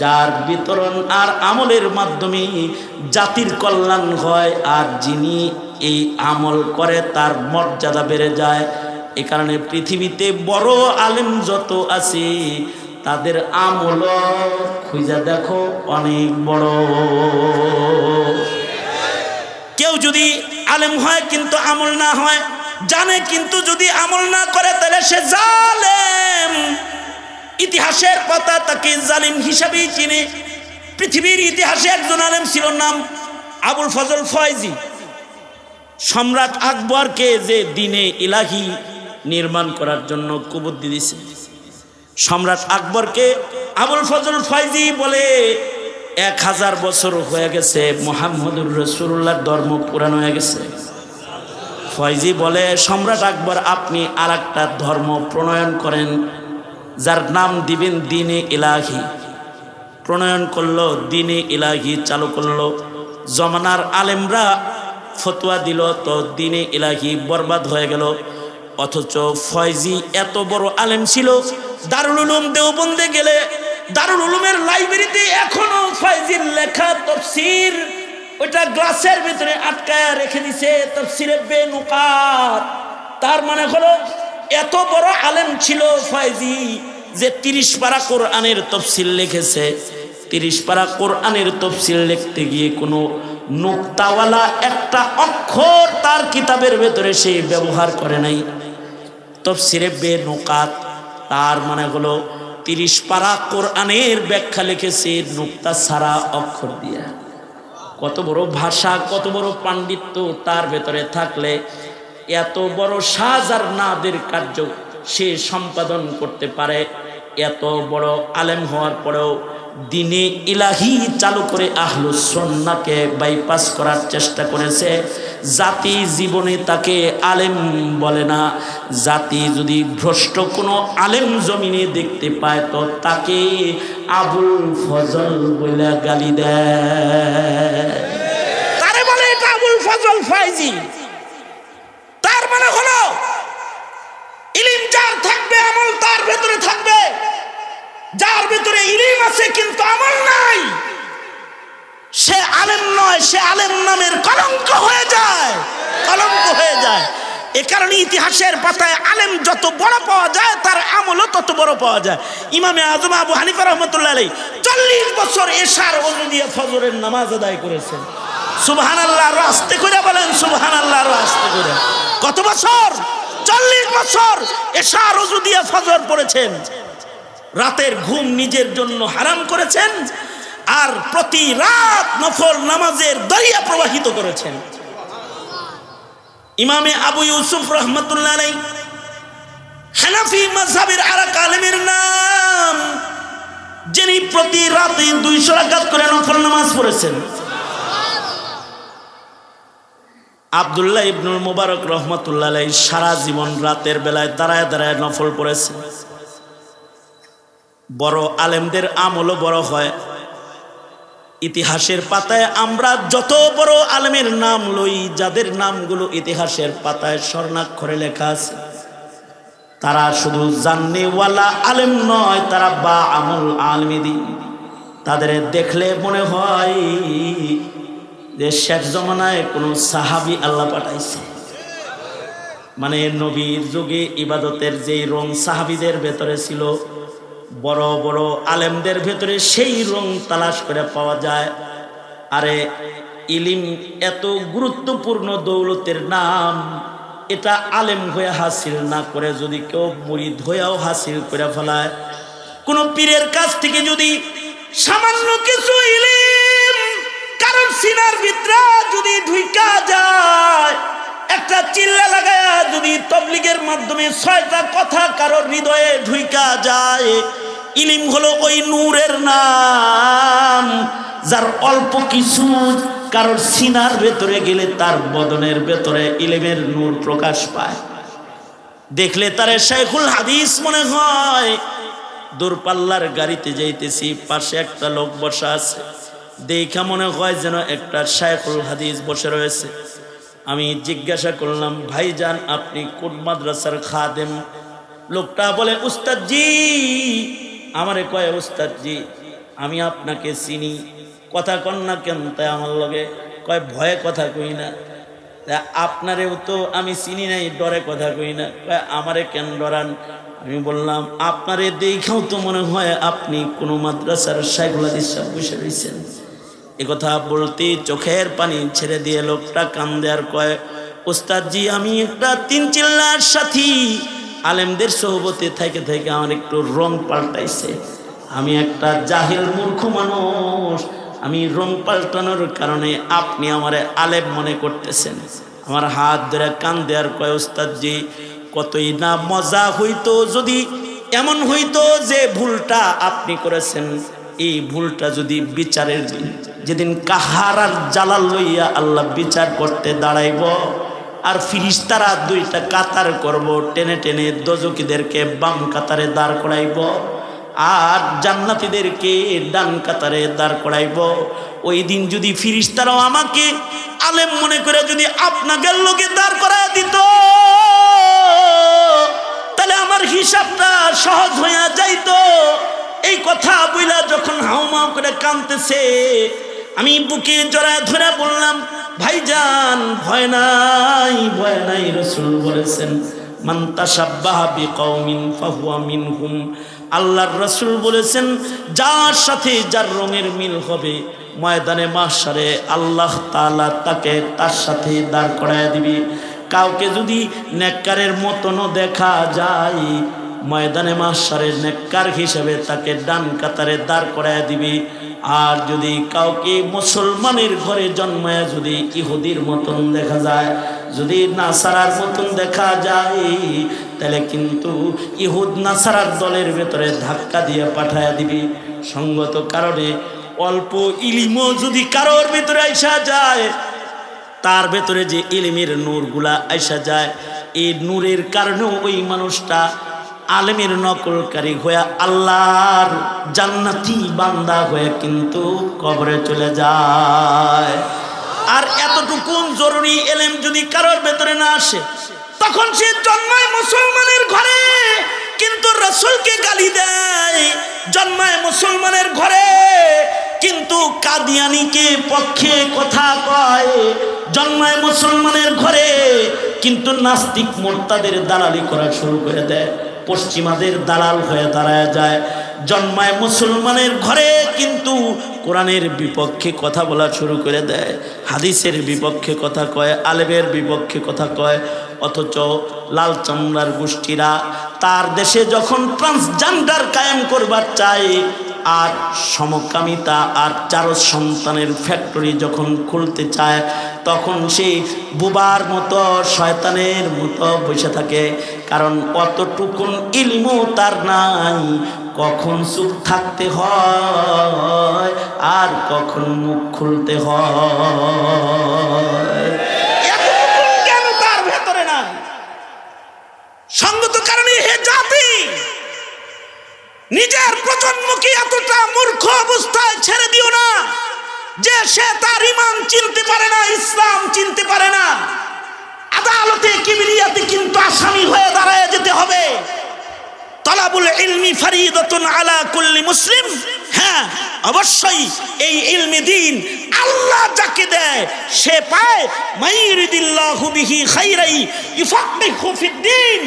যার বিতরণ আর আমলের মাধ্যমে জাতির কল্যাণ হয়। আর যিনি এই আমল করে তার মর্যাদা বেড়ে যায়। এ কারণে পৃথিবীতে বড় আলেম যত আছে, তাদের আমল খুঁজে দেখো অনেক বড়। কেউ যদি আলেম হয় কিন্তু আমল না হয়, জানে কিন্তু যদি আমল না করে, তাহলে সে জালেম। ইতিহাসের পাতা তাকে জালিম হিসাবেই চিনে। পৃথিবীর ইতিহাসে একজন আলেম ছিল, নাম আবুল ফজল ফয়জি। সম্রাট আকবরকে যে দিনে ইলাহি নির্মাণ করার জন্য কুবুদ্ধি দিয়েছে, সম্রাট আকবরকে আবুল ফজল ফয়জি বলে 1000 বছর হয়ে গেছে, মুহাম্মদুর রাসূলুল্লাহর ধর্ম পুরান হয়ে গেছে। ফয়জি বলে, সম্রাট আকবর আপনি আর একটা ধর্ম প্রণয়ন করেন, যার নাম দিবেন দিনে ইলাহি। প্রণয়ন করলো, দিনে ইলাহি চালু করলো। জমানার আলেমরা ফতোয়া দিল, তো দিনে ইলাহি বরবাদ হয়ে গেল। অথচ ফয়জি এত বড় আলেম ছিল, দারুল উলুম দেওবন্দে গেলে দারুল উলুমের লাইব্রেরিতে এখনো ফয়জির লেখা তাফসীর ওইটা গ্লাসের ভিতরে আটকায় রেখে দিছে, তাফসীরে বেনুকাত। তার মানে হলো এত বড় আলেম ছিল ফয়জি যে 30 পারা কোরআনের তাফসীর লিখেছে। 30 পারা কোরআনের তাফসীর লিখতে গিয়ে কোনো নুকতাওয়ালা একটা অক্ষর তার কিতাবের ভেতরে সে ব্যবহার করে নাই। তাফসীরে বেনুকাত তার মানে হলো 30 পারা কোরআনের ব্যাখ্যা লিখেছে নুকতা ছাড়া অক্ষর দিয়া। কত বড় ভাষা, কত বড় পাণ্ডিত্য তার ভেতরে থাকলে এত বড় সাজার নাদের কার্য সে সম্পাদন করতে পারে। এত বড় আলেম হওয়ার পরেও দিনে ইলাহি চালু করে আহলুস সুন্নাহকে বাইপাস করার চেষ্টা করেছে। জাতি জীবনে তাকে আলেম বলে না। জাতি যদি ভ্রষ্ট কোনো আলেম জমিনে দেখতে পায়, তো তাকে আবুল ফজল বলে গালি দেয়, তারে বলে এটা আবুল ফজল ফয়জি। তার মানে হলো ইলিম যার থাকবে, আমল তার ভেতরে থাকবে। যার ভিতরে ইলিম আছে কিন্তু আমল নাই, সে আলেম নয়, সে আলেম নামের কলঙ্ক হয়ে যায়, কলঙ্ক হয়ে যায়। এ কারণে ইতিহাসের পাতায় আলেম যত বড় পাওয়া যায়, তার আমলও তত বড় পাওয়া যায়। ইমামে আজম আবু হানিফা রহমতুল্লাহ আলাইহি 40 বছর এশার ওযু দিয়ে ফজরের নামাজ আদায় করেছেন। সুবহানাল্লাহ, আরো আস্তে করে বলেন সুবহানাল্লাহ, আরো আস্তে করে। কত বছর? 40 বছর এশা রুজু দিয়ে ফজর পড়েছেন, রাতের ঘুম নিজের জন্য হারাম করেছেন, আর প্রতি রাত নফল নামাজের দরিয়া প্রবাহিত করেছেন। ইমামে আবু ইউসুফ রহমতুল্লাহ আলাইহি হানাফি মাযহাবের আরেক আলেমের নাম, যিনি প্রতি রাতে 200 রাকাত করে নফল নামাজ পড়েছেন। আব্দুল্লাহ ইবনুল মুবারক রহমতুল্লাহ আলাইহি সারা জীবন রাতের বেলায় দাঁড়ায় দাঁড়ায় নফল পড়েছেন। বড় আলেমদের আমলও বড় হয়। ইতিহাসের পাতায় আমরা যত বড় আলেমের নাম লই, যাদের নামগুলো ইতিহাসের পাতায় স্বর্ণাক্ষরে লেখা আছে, তারা শুধু জাননেওয়ালা আলেম নয়, তারা বা আমল আলমিদি। তাদের দেখলে মনে হয় যে শেষ জমানায় কোনো সাহাবী আল্লাহ পাঠাইছে। মানে নবীর যুগে ইবাদতের যে রং সাহাবীদের ভেতরে ছিল, বড় বড় আলেমদের ভেতরে সেই রং তালাশ করে পাওয়া যায়। আরে ইলিম এত গুরুত্বপূর্ণ দৌলতের নাম, এটা আলেম হয়ে হাসিল না করে যদি কেউ মুরিদ হয়েও হাসিল করে ফেলায়, কোন পীরের কাছ থেকে যদি সামান্য কিছু ইলিম কারণ সিনার ভিতরে যদি ঢুইকা যায়, একটা চিল্লা লাগায়া যদি তবলিগের মাধ্যমে 6টা কথা কারোর হৃদয়ে ঢুইকা যায়, ইলিম হলো ওই নূরের নাম, যার অল্প কিছু কারোর সিনার ভেতরে গেলে তার বদনের ভেতরে ইলিমের নূর প্রকাশ পায়। দেখলে তারে শাইখুল হাদিস মনে হয়। দূরপাল্লার গাড়িতে যাইতেছি, পাশে একটা লোক বসা আছে, দেখা মনে হয় যেন একটা শাইখুল হাদিস বসে রয়েছে। আমি জিজ্ঞাসা করলাম, ভাইজান আপনি কোন মাদ্রাসার খাদেম? লোকটা বলে, উস্তাদজি। আমারে কয়, উস্তাদজি আমি আপনাকে চিনি, কথা কন না কেন? তাই আমার লগে কয়, ভয়ে কথা কই না। আপনারেও তো আমি চিনি নাই, ডরে কথা কই না। কয়, আমারে কেন ডরান? আমি বললাম, আপনারে দেখাও তো মনে হয় আপনি কোনো মাদ্রাসার শাইখুল হাদিস সাহেব বসে রয়েছেন। একথা বলতে চোখের পানি ছেড়ে দিয়ে লোকটা কান্দে আর কয়, ওস্তাদজি আমি একটা 3 চিল্লার সাথী, আলেমদের সোহবতে থেকে থেকে আমার একটু রং পাল্টাইছে। আমি একটা জাহিল মূর্খ মানুষ, আমি রং পাল্টানোর কারণে আপনি আমারে আলেম মনে করতেছেন। আমার হাত ধরে কান্দে আর কয়, ওস্তাদজি কতই না মজা হইতো যদি এমন হইতো যে ভুলটা আপনি করেছেন, এই ভুলটা যদি বিচারের দিন, যেদিন কাহারার জালাল লইয়া আল্লাহ বিচার করতে দাঁড়াইব, আর ফিরিস্তারা 2টা কাতার করব, টেনে টেনে দোজখীদেরকে বাম কাতারে দাঁড় করাইব আর জান্নাতীদেরকে ডান কাতারে দাঁড় করাইব। ওই দিন যদি ফিরিস্তারাও আমাকে আলেম মনে করে যদি আপনাদের লোকে দাঁড় করায় দিত, তাহলে আমার হিসাবটা সহজ হইয়া যাইতো। এই কথা বইলা যখন হাউমাউ করে কাঁদতেছে, আমি বুকে জড়ায় ধরে বললাম, ভাইজান ভয় নাই, ভয় নাই। রাসূল বলেছেন, মান তাশাব্বাহা বিকওমিন ফাহুয়া মিনহুম। আল্লাহর রাসূল বলেছেন, যার সাথে যার রঙের মিল হবে, ময়দানে মাহশারে আল্লাহ তাআলা তাকে তার সাথে দাঁড় করায় দিবে। কাউকে যদি নেককারের মতনও দেখা যায়, ময়দানে মাহশারে নেককার হিসেবে তাকে ডান কাতারে দাঁড় করায় দিবে। আর যদি কাউকে মুসলমানের ঘরে জন্মায় যদি ইহুদির মতন দেখা যায়, যদি নাসারার মতন দেখা যায়, তাহলে কিন্তু ইহুদ নাসারার দলের ভেতরে ধাক্কা দিয়ে পাঠায় দিবি। সঙ্গত কারণে অল্প ইলিমও যদি কারোর ভেতরে আইসা যায়, তার ভেতরে যে ইলিমের নূরগুলা আইসা যায়, এই নূরের কারণেও ওই মানুষটা আলেমের নকলকারী হয়ে আল্লাহর জান্নাতি বান্দা হয়ে কিন্তু কবরে চলে যায়। আর এতটুকুন জরুরি এলেম যদি কারোর ভেতরে না আসে, তখন সে জন্মায় মুসলমানের ঘরে কিন্তু রাসূলকে গালি দেয়, জন্মায় মুসলমানের ঘরে কিন্তু কাদিয়ানীকে পক্ষে কথা কয়, জন্মায় মুসলমানের ঘরে কিন্তু নাস্তিক মোরতাদের দালালি করা শুরু করে দেয়, পশ্চিমাদের দালাল হয়ে দাঁড়ায় যায়। জন্মায় মুসলমানের ঘরে কিন্তু কোরআনের বিপক্ষে কথা বলা শুরু করে দেয়, হাদিসের বিপক্ষে কথা কয়, আলেমের বিপক্ষে কথা কয়। অথচ লাল চামড়ার গোষ্ঠীরা তার দেশে যখন ট্রান্সজেন্ডার কায়েম করবার চায়, আর সমকামিতা আর চার সন্তানের ফ্যাক্টরি যখন খুলতে চায়, তখন সে বুবার মতো শয়তানের মতো বসে থাকে। কারণ অতটুকুন ইলমও তার নাই, কখন চুপ থাকতে হয় আর কখন মুখ খুলতে হয়, এতটুকুন জ্ঞান তার ভেতরে নাই। সঙ্গত কারণে হে জাতি, নিজের প্রজন্মকে এতটা মূর্খ অবস্থায় ছেড়ে দিও না যে সে তার ঈমান চিনতে পারে না, ইসলাম চিনতে পারে না। আদালতে কিবরিয়াতে কিন্তু আসামি হয়ে দাঁড়ায় যেতে হবে। তালাবুল ইলমি ফরিদাতুন আলা কুল্লি মুসলিম। হ্যাঁ, অবশ্যই এই ইলমি দ্বীন আল্লাহ যাকে দেয় সে পায়। মাইরিদিল্লাহু বিহি খাইরাই ইউফাক্কিহু ফিদ্দীন।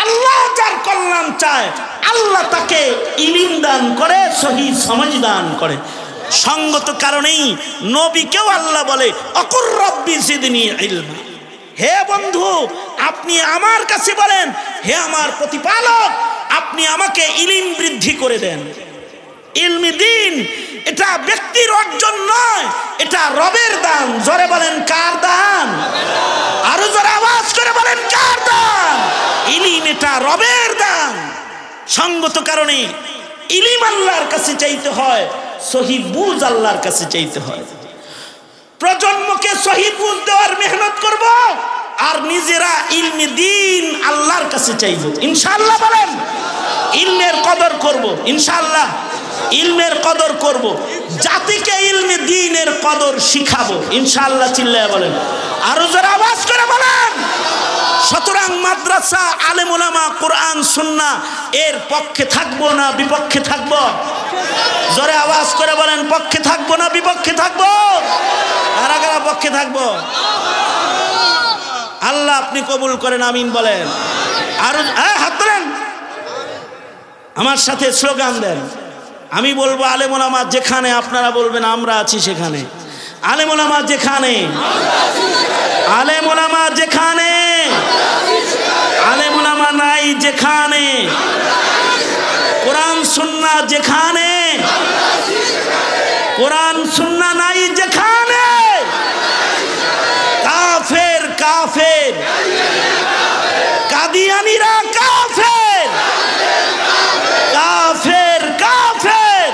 আল্লাহ যার কল্যাণ চায় আল্লাহ তাকে ইলম দান করে, সহি সমাজ দান করে। সঙ্গত কারণেই নবীকেও আল্লাহ বলে অকুর রব্বি জিদনি ইলমা। হে বন্ধু, আপনি আমার কাছে বলেন, হে আমার প্রতিপালক, আপনি আমাকে ইলম বৃদ্ধি করে দেন। ইলমি দ্বীন এটা ব্যক্তির অর্জন নয়, এটা রবের দান। জোরে বলেন কার দান? আরো জোরে আওয়াজ করে বলেন কার দান? ইলম এটা রবের দান। সঙ্গত কারণে ইলম আল্লাহর কাছে চাইতে হয়, সহি বুঝ আল্লাহর কাছে চাইতে হয়। প্রজন্মকে সহি বুঝ দেওয়ার মেহনত করব, আর নিজেরা ইলমি দ্বীন আল্লাহর কাছে চাইব ইনশাআল্লাহ। বলেন ইলমের কদর করব ইনশাআল্লাহ, ইলমের কদর করব, জাতিকে ইলমে দ্বীনের কদর শিখাবো ইনশাআল্লাহ। চিল্লায়া বলেন, আরো যারা আওয়াজ করে বলেন। সুতরাং মাদ্রাসা, আলেম ওলামা, কোরআন সুন্নাহ এর পক্ষে থাকবো না বিপক্ষে থাকবো? জোরে আওয়াজ করে বলেন, পক্ষে থাকবো না বিপক্ষে থাকবো? কারা কারা পক্ষে থাকবো? আল্লাহ আপনি কবুল করেন, আমিন বলেন। আর হাত ধরেন, আমার সাথে স্লোগান দেন। আমি বলবো আলেম ওলামা যেখানে, আপনারা বলবেন আমরা আছি সেখানে। আলেম ওলামা যেখানে, আলেম ওলামা যেখানে, আলেম ওলামা নাই যেখানে, কোরআন সুন্নাহ যেখানে, কোরআন সুন্নাহ নাই যেখানে, কাফের কাফের, কাদিয়ানীরা কাফের, কাফের কাফের,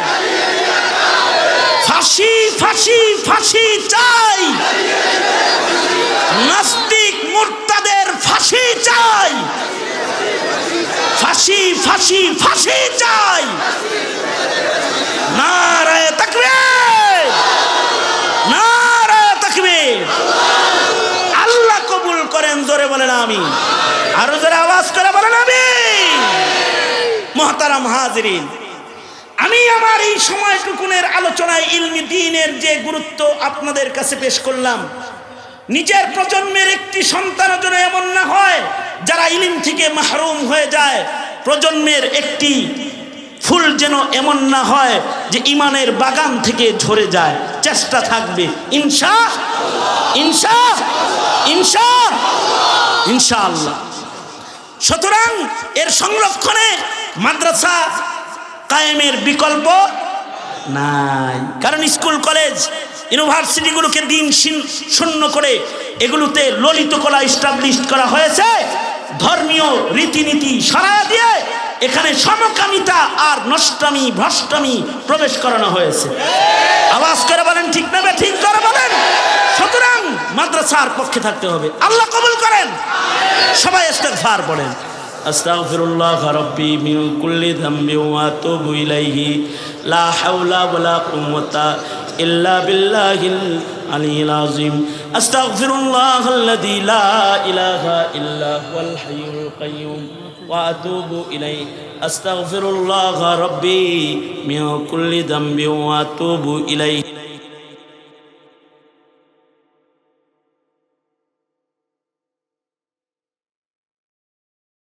ফাঁসি ফাঁসি ফাঁসি চাই, নাস্তিক মুরতাদের ফাঁসি চাই, ফাঁসি ফাঁসি ফাঁসি চাই। নারায়ে তাকবীর, নারায়ে তাকবীর। আল্লাহ কবুল করেন, জোরে বলেন আমিন। আরো জোরে আওয়াজ করে বলেন আমিন। মুহতারাম হাজিরিন, আমি আমার এই সময়টুকুনের আলোচনায় ইলমি দ্বীনের যে গুরুত্ব আপনাদের কাছে পেশ করলাম, নিজের প্রজন্মের একটি সন্তানও যেন এমন না হয় যারা ইলম থেকে মাহরুম হয়ে যায়। প্রজন্মের একটি ফুল যেন এমন না হয় যে ইমানের বাগান থেকে ঝরে যায়। চেষ্টা থাকবে ইনশাআল্লাহ। সুতরাং এর সংরক্ষণে মাদ্রাসা কায়েমের বিকল্প নাই। কারণ স্কুল কলেজ ইউনিভার্সিটিগুলোকে দিন শূন্য করে এগুলোতে ললিত কলা এস্টাবলিশ করা হয়েছে। ধর্মীয় রীতিনীতি সরায়া দিয়ে এখানে সমকামিতা আর নষ্টামি ভ্রষ্টামি প্রবেশ করানো হয়েছে। আওয়াজ করে বলেন ঠিক না ঠিক করে বলেন। সুতরাং মাদ্রাসার পক্ষে থাকতে হবে। আল্লাহ কবুল করেন। সবাই ইস্তিগফার পড়েন। আস্তাগফিরুল্লাহ রাব্বি মিন কুল্লি যামবি ওয়া আতুবু ইলাইহি লা হাওলা ওয়ালা কুওয়াতা ইল্লা বিল্লাহিল আলিয়্যিল আযীম। আস্তাগফিরুল্লাহাল্লাযী লা ইলাহা ইল্লা হুয়াল হাইয়ুল কাইয়্যুম ওয়া আতুবু ইলাইহি। আস্তাগফিরুল্লাহ রাব্বি মিন কুল্লি যামবি ওয়া আতুবু ইলাইহি।